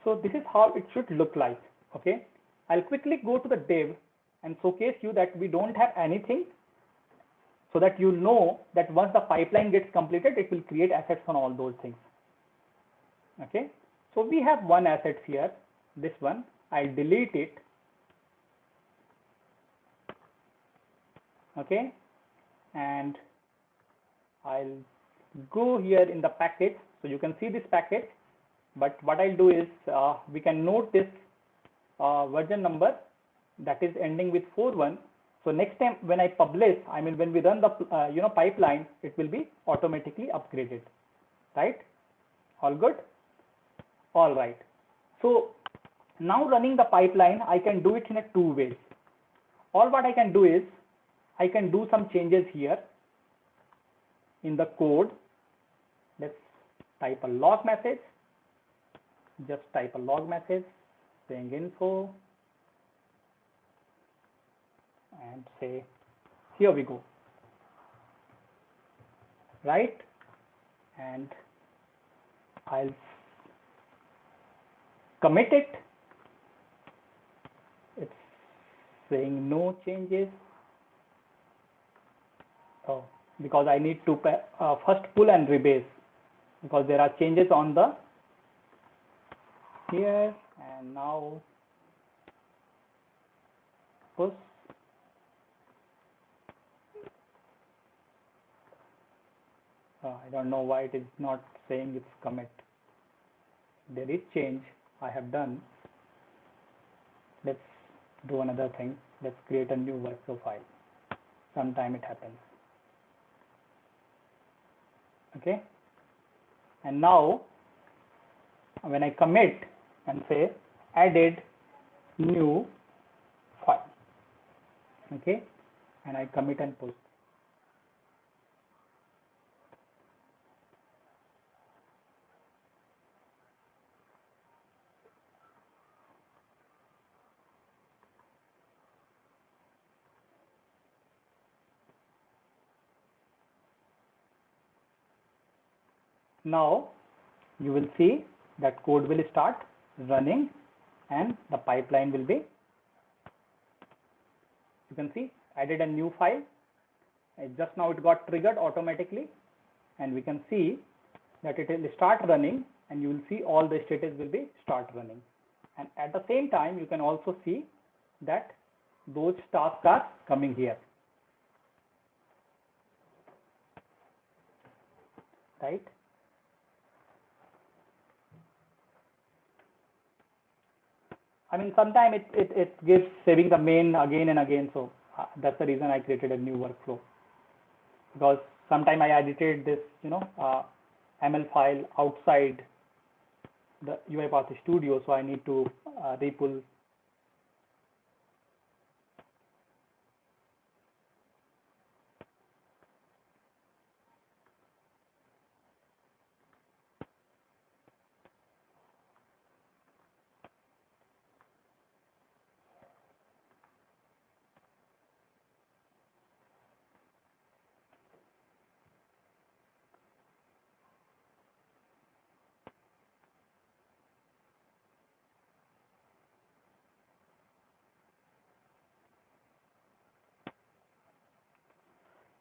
So this is how it should look like. Okay. I'll quickly go to the dev and showcase you that we don't have anything, so that you know that once the pipeline gets completed, it will create assets on all those things. Okay. So we have one asset here, this one. I'll delete it. Okay. And I'll go here in the package. So you can see this package. But what I'll do is we can note this version number that is ending with 4.1. So next time when I publish, I mean when we run the pipeline, it will be automatically upgraded, right? All good? All right. So now running the pipeline, I can do it in two ways. All what I can do is I can do some changes here in the code. Let's type a log message. Just type a log message saying info and say, here we go, right? And I'll commit it. It's saying no changes. Oh, because I need to first pull and rebase, because there are changes on the here, and now push. I don't know why it is not saying it's commit. There is change I have done. Let's do another thing. Let's create a new workflow file. Sometime it happens. Okay. And now when I commit and say added new file, Okay, and I commit and push. Now you will see that code will start running and the pipeline will be, you can see, added a new file. Just now it got triggered automatically, and we can see that it will start running, and you will see all the status will be start running. And at the same time, you can also see that those tasks are coming here, right? I mean, sometimes it gives saving the main again and again. So that's the reason I created a new workflow, because sometime I edited this, ML file outside the UiPath Studio. So I need to repull.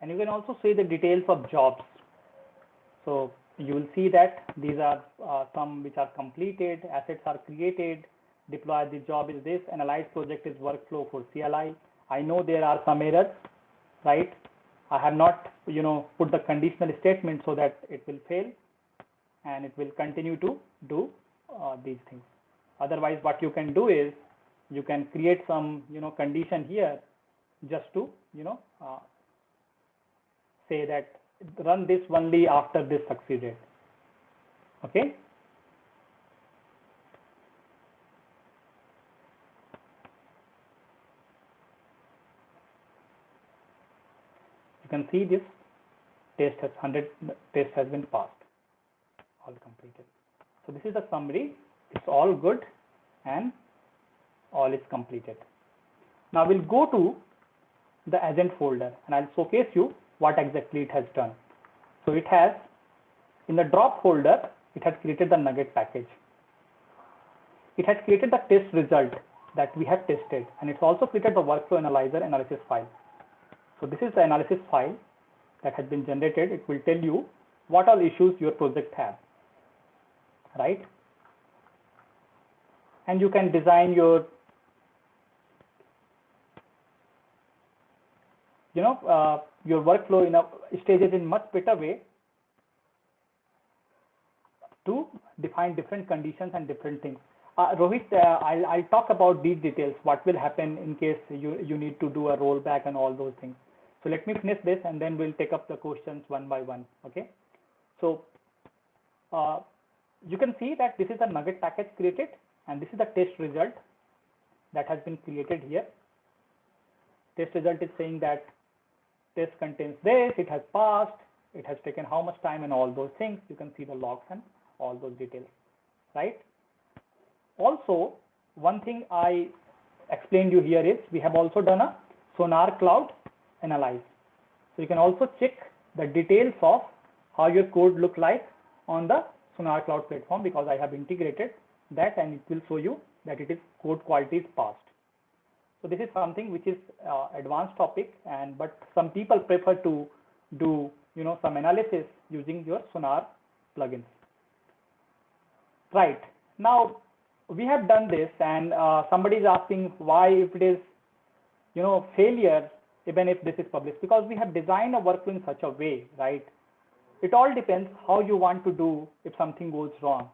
And you can also see the details of jobs. So you will see that these are some which are completed, assets are created, deploy the job is this, analyze project is workflow for CLI. I know there are some errors, right? I have not, put the conditional statement so that it will fail and it will continue to do these things. Otherwise, what you can do is you can create some, condition here just to, say that run this only after this succeeded. Okay. You can see this test has 100 test has been passed, all completed. So this is a summary. It's all good and all is completed. Now we'll go to the agent folder and I'll showcase you what exactly it has done. So it has, in the drop folder, it has created the Nugget package. It has created the test result that we have tested, and it's also created the workflow analyzer analysis file. So this is the analysis file that has been generated. It will tell you what all issues your project has, right? And you can design your, your workflow in a stages in much better way to define different conditions and different things. Rohit, I'll talk about these details, what will happen in case you need to do a rollback and all those things. So let me finish this and then we'll take up the questions one by one, okay? So you can see that this is a Nugget package created and this is the test result that has been created here. Test result is saying that test contains this, it has passed, it has taken how much time and all those things. You can see the logs and all those details, right? Also, one thing I explained you here is we have also done a Sonar Cloud analyze. So you can also check the details of how your code look like on the Sonar Cloud platform, because I have integrated that and it will show you that it is code quality is passed. So this is something which is advanced topic, but some people prefer to do some analysis using your Sonar plugins. Right, now we have done this and somebody is asking why if it is failure even if this is published, because we have designed a workflow in such a way, right? It all depends how you want to do if something goes wrong.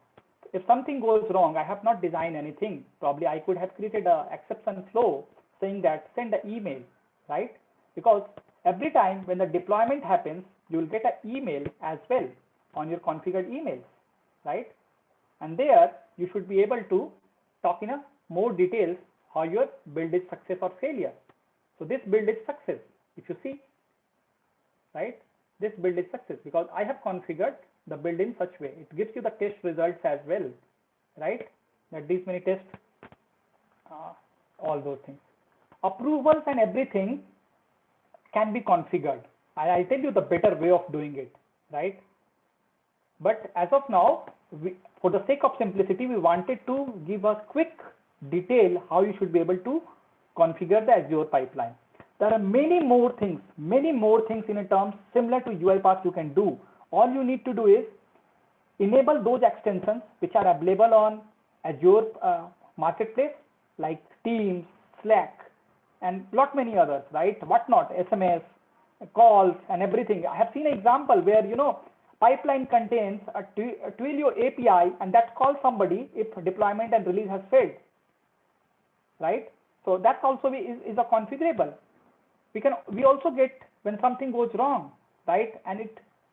If something goes wrong, I have not designed anything. Probably I could have created an exception flow saying that send an email, right? Because every time when the deployment happens, you will get an email as well on your configured emails, right? And there you should be able to talk in a more details how your build is success or failure. So this build is success. If you see, right, this build is success because I have configured the build in such way. It gives you the test results as well, right? That these many tests, all those things. Approvals and everything can be configured. I'll tell you the better way of doing it, right? But as of now, for the sake of simplicity, we wanted to give a quick detail how you should be able to configure the Azure pipeline. There are many more things in a terms similar to UiPath you can do. All you need to do is enable those extensions which are available on Azure Marketplace, like Teams, Slack, and lot many others, right? Whatnot, SMS, calls, and everything. I have seen an example where, you know, pipeline contains a Twilio API, and that calls somebody if deployment and release has failed, right? So that's also is a configurable. We also get when something goes wrong, right? And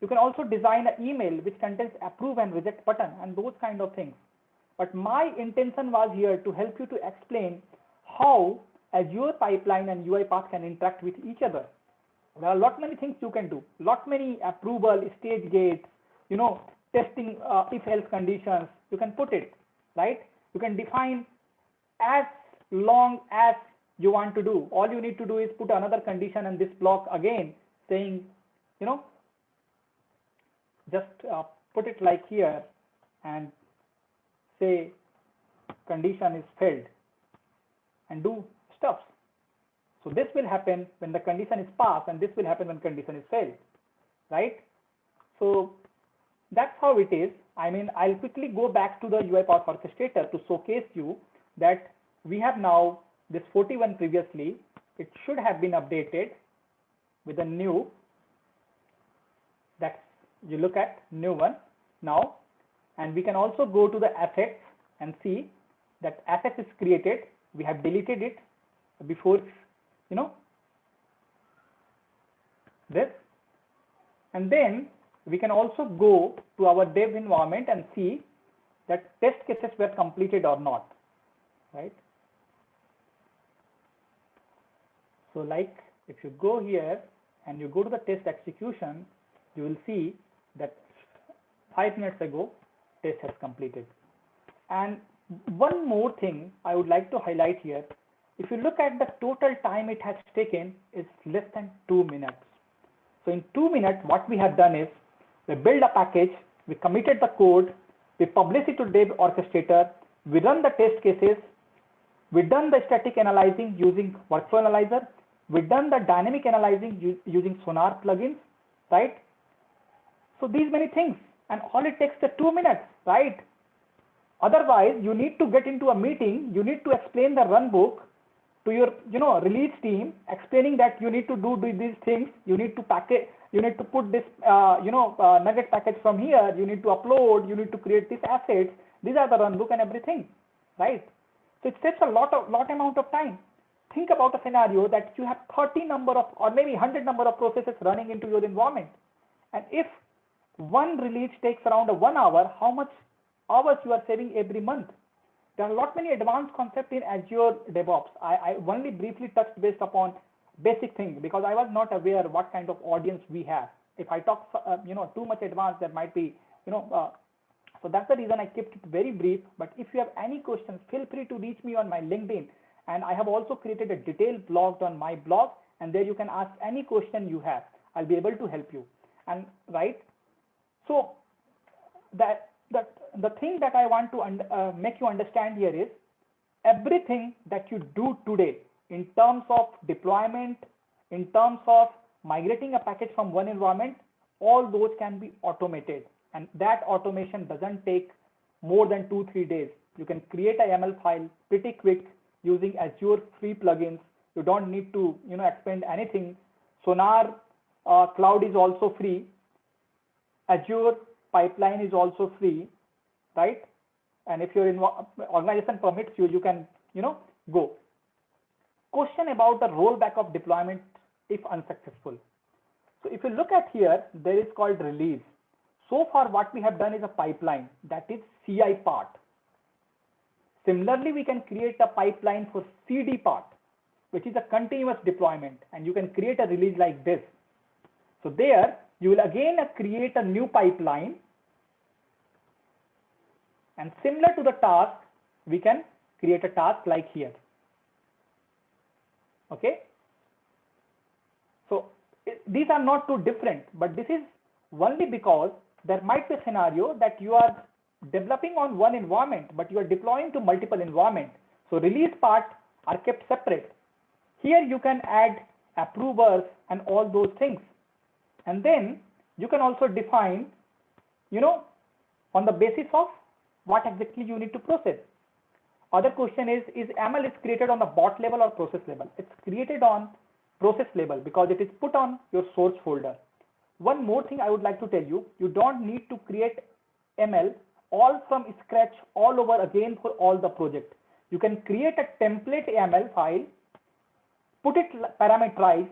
you can also design an email which contains approve and reject button and those kind of things. But my intention was here to help you to explain how Azure pipeline and UiPath can interact with each other. There are lot many things you can do, lot many approval, stage gates, you know, testing if-else conditions. You can put it, right? You can define as long as you want to do. All you need to do is put another condition in this block again, saying, you know, just put it like here and say condition is failed and do stuff. So this will happen when the condition is passed, and this will happen when condition is failed, right? So that's how it is. I mean, I'll quickly go back to the UiPath orchestrator to showcase you that we have now this 41 previously. It should have been updated with a new, that you look at new one now, and we can also go to the assets and see that asset is created. We have deleted it before, you know, this, and then we can also go to our dev environment and see that test cases were completed or not, right? So like if you go here and you go to the test execution, you will see that 5 minutes ago test has completed. And one more thing I would like to highlight here, if you look at the total time it has taken is less than 2 minutes. So in 2 minutes, what we have done is we build a package, we committed the code, we publish it to dev orchestrator, we run the test cases, we done the static analyzing using workflow analyzer, we done the dynamic analyzing using Sonar plugins, right? So these many things, and all it takes is 2 minutes, right? Otherwise, you need to get into a meeting, you need to explain the run book to your, you know, release team, explaining that you need to do these things, you need to package, you need to put this, nugget package from here, you need to upload, you need to create these assets. These are the run book and everything, right? So it takes a lot amount of time. Think about a scenario that you have 30 number of, or maybe 100 number of processes running into your environment. And if one release takes around 1 hour, how much hours you are saving every month? There are a lot many advanced concepts in Azure DevOps. I only briefly touched based upon basic things because I was not aware what kind of audience we have. If I talk, too much advanced, there might be, so that's the reason I kept it very brief. But if you have any questions, feel free to reach me on my LinkedIn. And I have also created a detailed blog on my blog, and there you can ask any question you have. I'll be able to help you. And right, so the thing that I want to make you understand here is everything that you do today in terms of deployment, in terms of migrating a package from one environment, all those can be automated. And that automation doesn't take more than 2-3 days. You can create a YAML file pretty quick using Azure free plugins. You don't need to, expend anything. Sonar Cloud is also free. Azure pipeline is also free, right? And if your organization permits you, you can, go. Question about the rollback of deployment if unsuccessful. So if you look at here, there is called release. So far, what we have done is a pipeline, that is CI part. Similarly, we can create a pipeline for CD part. which is a continuous deployment, and you can create a release like this. So there you will again create a new pipeline, and similar to the task, we can create a task like here. Okay. So these are not too different, but this is only because there might be a scenario that you are developing on one environment, but you are deploying to multiple environments. So release part are kept separate. Here you can add approvers and all those things. And then you can also define, on the basis of what exactly you need to process. Other question is ML is created on the bot level or process level? It's created on process level because it is put on your source folder. One more thing I would like to tell you, you don't need to create ML all from scratch all over again for all the project. You can create a template ML file, put it parameterize,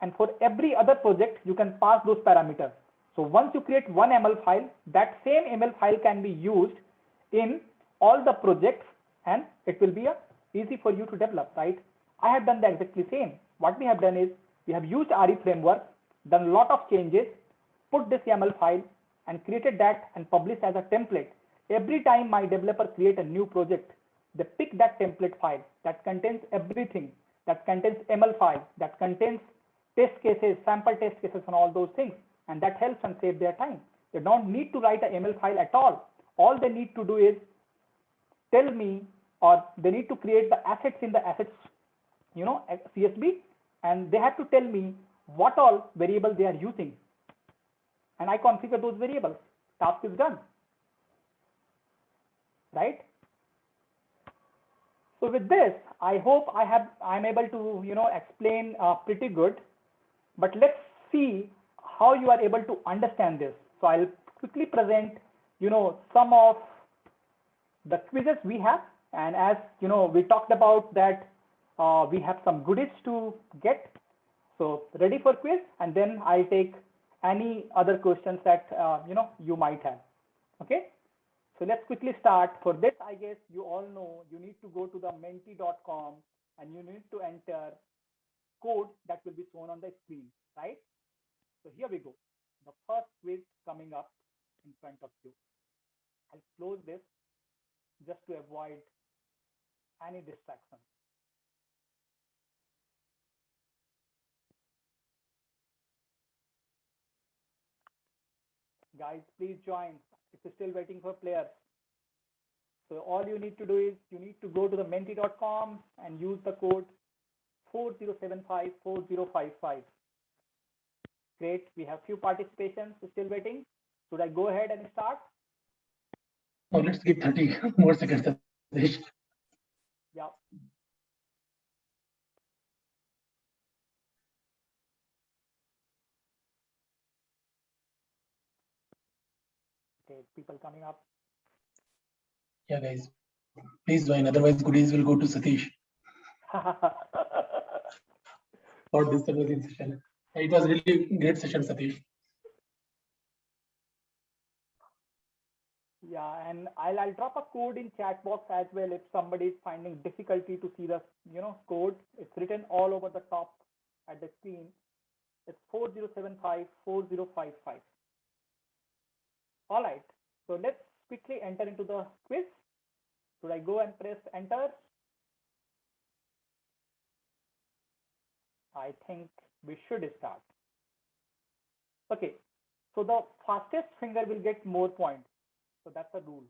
and for every other project, you can pass those parameters. So once you create one ML file, that same ML file can be used in all the projects, and it will be easy for you to develop, right? I have done the exactly same. What we have done is we have used RE framework, done a lot of changes, put this YAML file and created that and published as a template. Every time my developer create a new project, they pick that template file that contains everything, that contains ML file, that contains test cases, sample test cases and all those things. And that helps and save their time. They don't need to write an ML file at all. All they need to do is tell me, or they need to create the assets in the assets, CSV, and they have to tell me what all variable they are using. And I configure those variables. Task is done. Right? So with this, I hope I'm able to, explain pretty good. But let's see how you are able to understand this. So I'll quickly present, some of the quizzes we have. And as we talked about that, we have some goodies to get. So ready for quiz, and then I'll take any other questions that you might have. Okay. So let's quickly start. For this, I guess you all know you need to go to the menti.com and you need to enter code that will be shown on the screen, right? So here we go. The first quiz coming up in front of you. I'll close this just to avoid any distraction. Guys, please join. It's still waiting for players. So all you need to do is you need to go to the menti.com and use the code 40754055. Great. We have few participations still waiting. Should I go ahead and start? Oh, let's give 30 more seconds. Yeah. Okay, people coming up. Yeah, guys, please join. Otherwise, goodies will go to Satish for this amazing session. It was really great session, Satish. Yeah, and I'll drop a code in chat box as well if somebody is finding difficulty to see the code. It's written all over the top at the screen. It's 40754055. All right. So let's quickly enter into the quiz. Should I go and press enter? I think we should start. Okay. So the fastest finger will get more points. So that's the rule.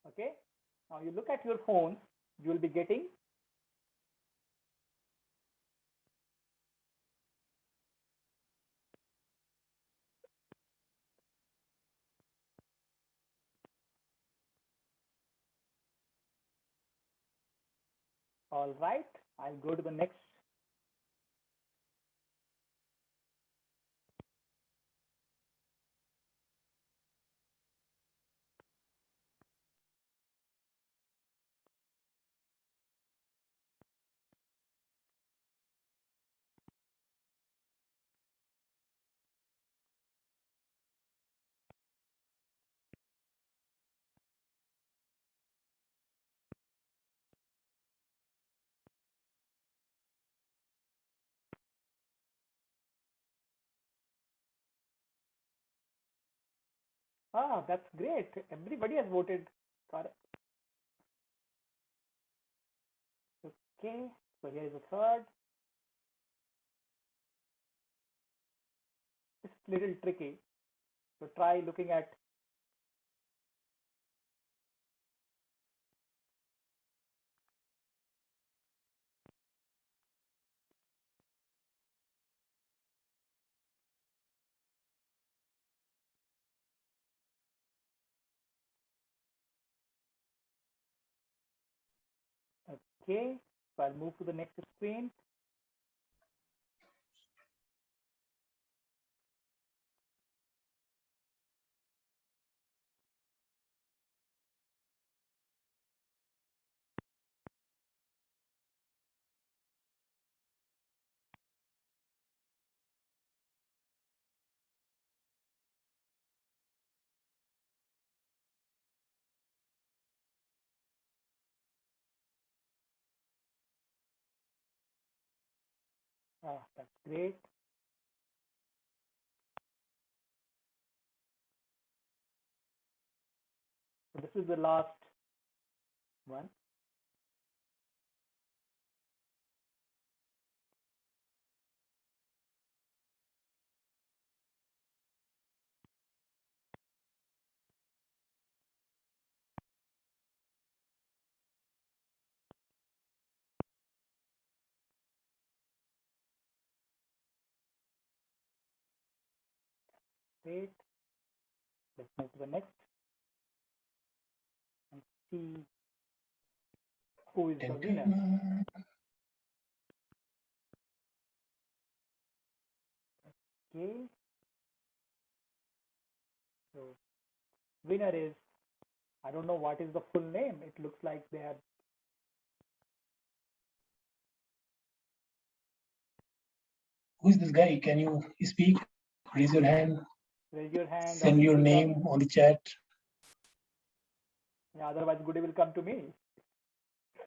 Okay. Now you look at your phones, you will be getting all right. I'll go to the next Ah, that's great. Everybody has voted for it. Okay, so here is the third. It's little tricky. So try looking at. Okay, so I'll move to the next screen. Ah, that's great. So this is the last one. Great. Let's move to the next and see who is the winner. Okay. So winner is, I don't know what is the full name. It looks like they have. Who is this guy? Can you speak? Raise your hand. Raise your hand. Send your name on the chat. Yeah, otherwise Goody will come to me.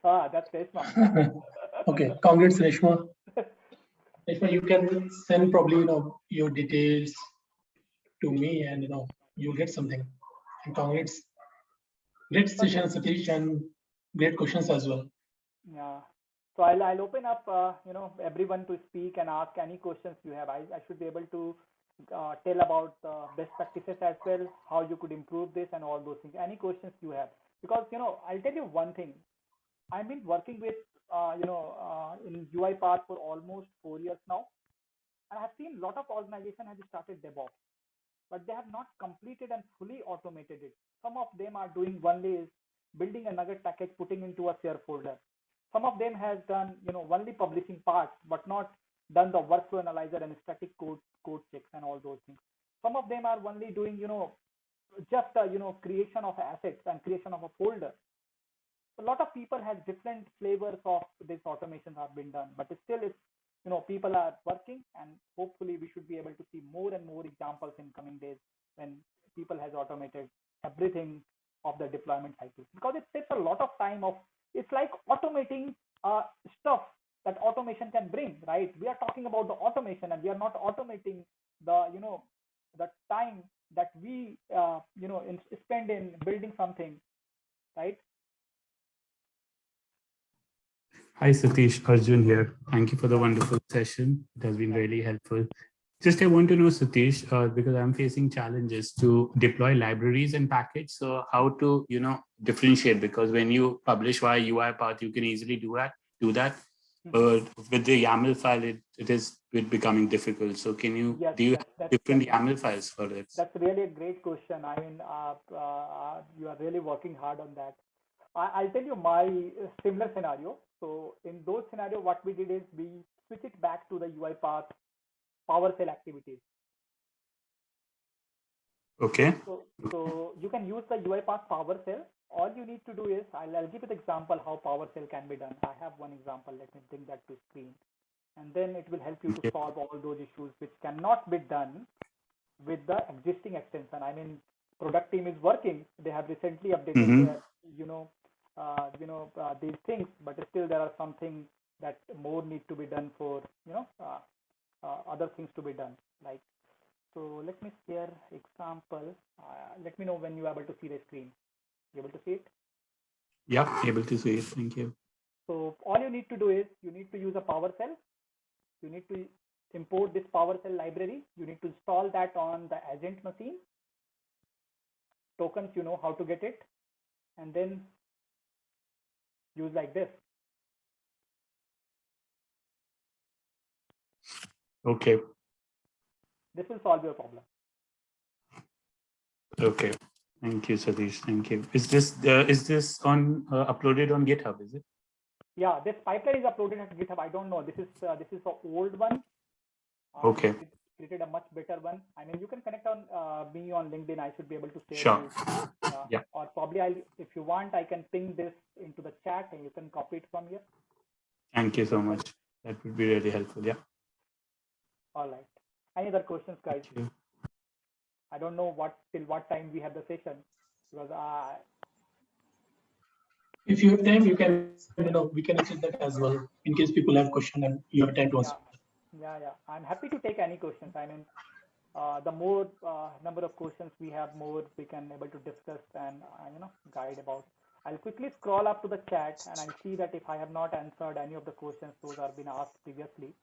Ah, that's Reshma. Okay, congrats, Reshma. Reshma, you can send probably your details to me, and you'll get something. And congrats. Great session, Satish, and great questions as well. Yeah. So I'll open up, everyone to speak and ask any questions you have. I should be able to tell about best practices as well, how you could improve this and all those things. Any questions you have? Because, I'll tell you one thing. I've been working with, in UiPath for almost 4 years now. And I've seen a lot of organizations have started DevOps, but they have not completed and fully automated it. Some of them are doing only is building a Nugget package, putting into a share folder. Some of them has done, only publishing parts, but not done the workflow analyzer and static code checks and all those things. Some of them are only doing, just creation of assets and creation of a folder. A lot of people have different flavors of this automation have been done, but still it's, people are working, and hopefully we should be able to see more and more examples in coming days when people has automated everything of the deployment cycle, because it takes a lot of time of, it's like automating stuff that automation can bring, right? We are talking about the automation, and we are not automating the, the time that we, spend in building something, right? Hi Satish, Arjun here. Thank you for the wonderful session. It has been really helpful. Just I want to know, Satish, because I'm facing challenges to deploy libraries and package. So how to, differentiate, because when you publish via UiPath, you can easily do that. But with the YAML file, it is becoming difficult. So can you, Yes, do you have different YAML files for it? That's really a great question. I mean, you are really working hard on that. I'll tell you my similar scenario. So in those scenario, what we did is we switch it back to the UiPath PowerShell activities. Okay. So you can use the UiPath PowerShell. All you need to do is, I'll give you the example how PowerShell can be done. I have one example. Let me bring that to screen. And then it will help you to solve all those issues which cannot be done with the existing extension. I mean, product team is working. They have recently updated their, these things, but still there are something that more need to be done for, other things to be done. Like, So let me share example. Let me know when you are able to see the screen. You able to see it? Yeah, able to see it. Thank you. So all you need to do is you need to use a PowerShell. You need to import this PowerShell library. You need to install that on the agent machine. Tokens, you know how to get it, and then use like this. Okay. This will solve your problem. Okay. Thank you, Satish. Thank you. Is this on uploaded on GitHub? Is it? Yeah, this pipeline is uploaded at GitHub. I don't know. This is the old one. Okay. I created a much better one. I mean, you can connect on me on LinkedIn. I should be able to share Sure. you. Yeah. Or probably if you want, I can ping this into the chat and you can copy it from here. Thank you so much. That would be really helpful. Yeah. All right. Any other questions, guys? Thank you. I don't know till what time we have the session, because If you have time, you can, we can answer that as well in case people have question and you have time to answer. yeah. I'm happy to take any questions. I mean, the more number of questions we have, more we can able to discuss and guide about. I'll quickly scroll up to the chat and I'll see that if I have not answered any of the questions, those have been asked previously.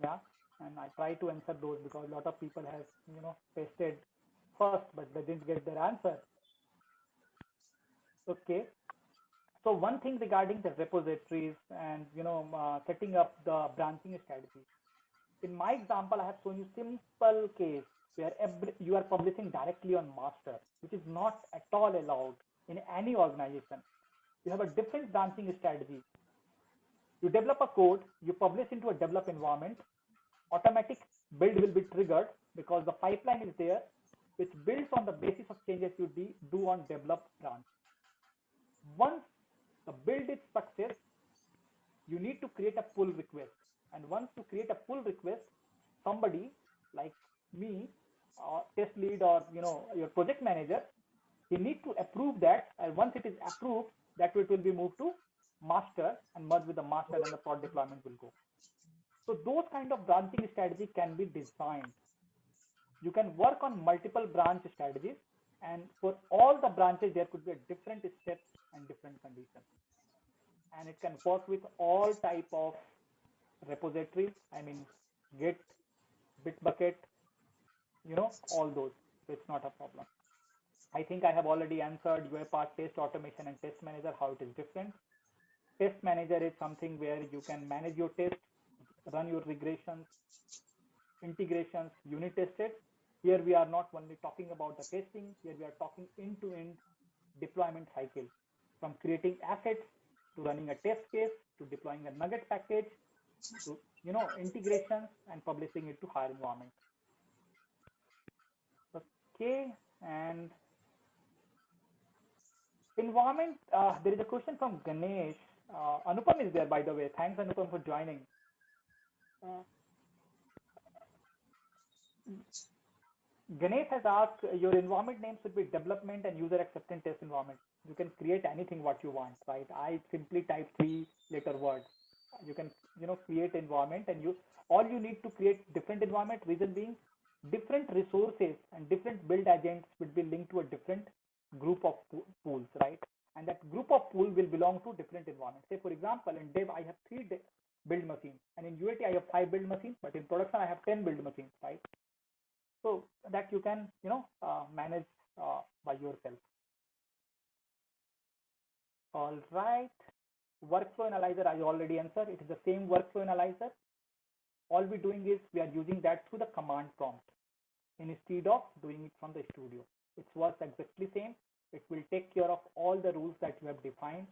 Yeah, and I try to answer those because a lot of people have pasted first, but they didn't get their answer. Okay. So one thing regarding the repositories and setting up the branching strategy. In my example, I have shown you simple case where you are publishing directly on master, which is not at all allowed in any organization. You have a different branching strategy. You develop a code, you publish into a develop environment, automatic build will be triggered because the pipeline is there, which builds on the basis of changes you do on develop branch. Once the build is success, you need to create a pull request. And once you create a pull request, somebody like me, test lead, or your project manager, he need to approve that. And once it is approved, that it will be moved to master and merge with the master, and the prod deployment will go. So those kind of branching strategy can be designed. You can work on multiple branch strategies, and for all the branches, there could be a different steps and different conditions. And it can work with all type of repositories. I mean, Git, Bitbucket, all those. So it's not a problem. I think I have already answered UiPath test automation and test manager, how it is different. Test manager is something where you can manage your test, run your regressions, integrations, unit tested. Here we are not only talking about the testing, here we are talking end-to-end deployment cycle, from creating assets to running a test case to deploying a Nugget package to integrations and publishing it to higher environment. Okay, and environment, there is a question from Ganesh. Anupam is there, by the way. Thanks, Anupam, for joining. Ganesh has asked, your environment name should be development and user acceptance test environment. You can create anything what you want, right? I simply type 3-letter words. You can create environment, and all you need to create different environment. Reason being, different resources and different build agents will be linked to a different group of pools, right? And that group of pool will belong to different environments. Say for example, in dev I have 3 build machines, and in UAT I have 5 build machines, but in production I have 10 build machines, right? So that you can manage by yourself. All right. Workflow analyzer I already answered. It is the same workflow analyzer. All we're doing is we are using that through the command prompt instead of doing it from the studio. It works exactly same. It will take care of all the rules that you have defined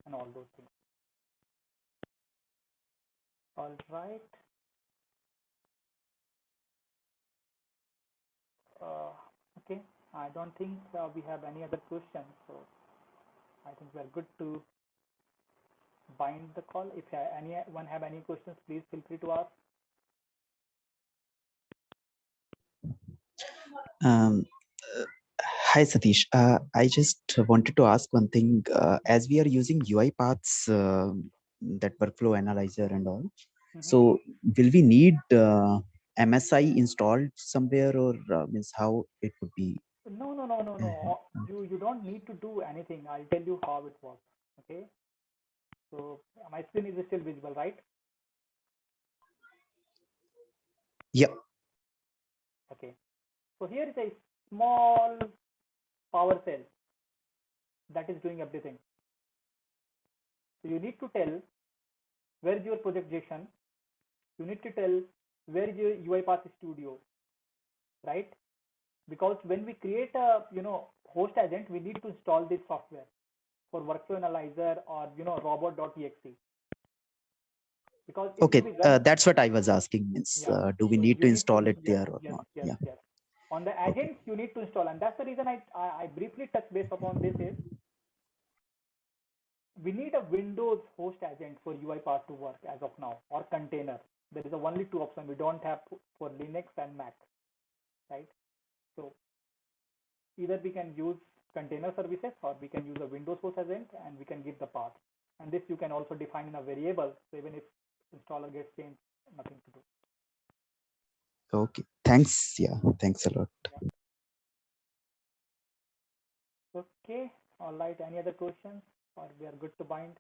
and all those things. All right. Okay. I don't think we have any other questions. So I think we are good to bind the call. If anyone have any questions, please feel free to ask. Hi, Satish. I just wanted to ask one thing. As we are using UiPath's that workflow analyzer and all, so will we need MSI installed somewhere, or means how it would be? No. You don't need to do anything. I'll tell you how it works. Okay. So my screen is still visible, right? Yeah. Okay. So here is a small power cell that is doing everything. So you need to tell where is your project JSON. You need to tell where is your UiPath Studio, right? Because when we create a host agent, we need to install this software for workflow analyzer or robot.exe. Because it Okay, will be run. that's what I was asking. Means, Yeah. do we So need you to install it yes, there or not? Yeah. yes. On the agents, you need to install, and that's the reason I briefly touch base upon this is we need a Windows host agent for UiPath to work as of now, or container. There is only two options. We don't have for Linux and Mac, right? So either we can use container services or we can use a Windows host agent and we can give the path. And this you can also define in a variable. So even if installer gets changed, nothing to do. Okay. Thanks. Yeah. Thanks a lot. Okay. All right. Any other questions or we are good to bind?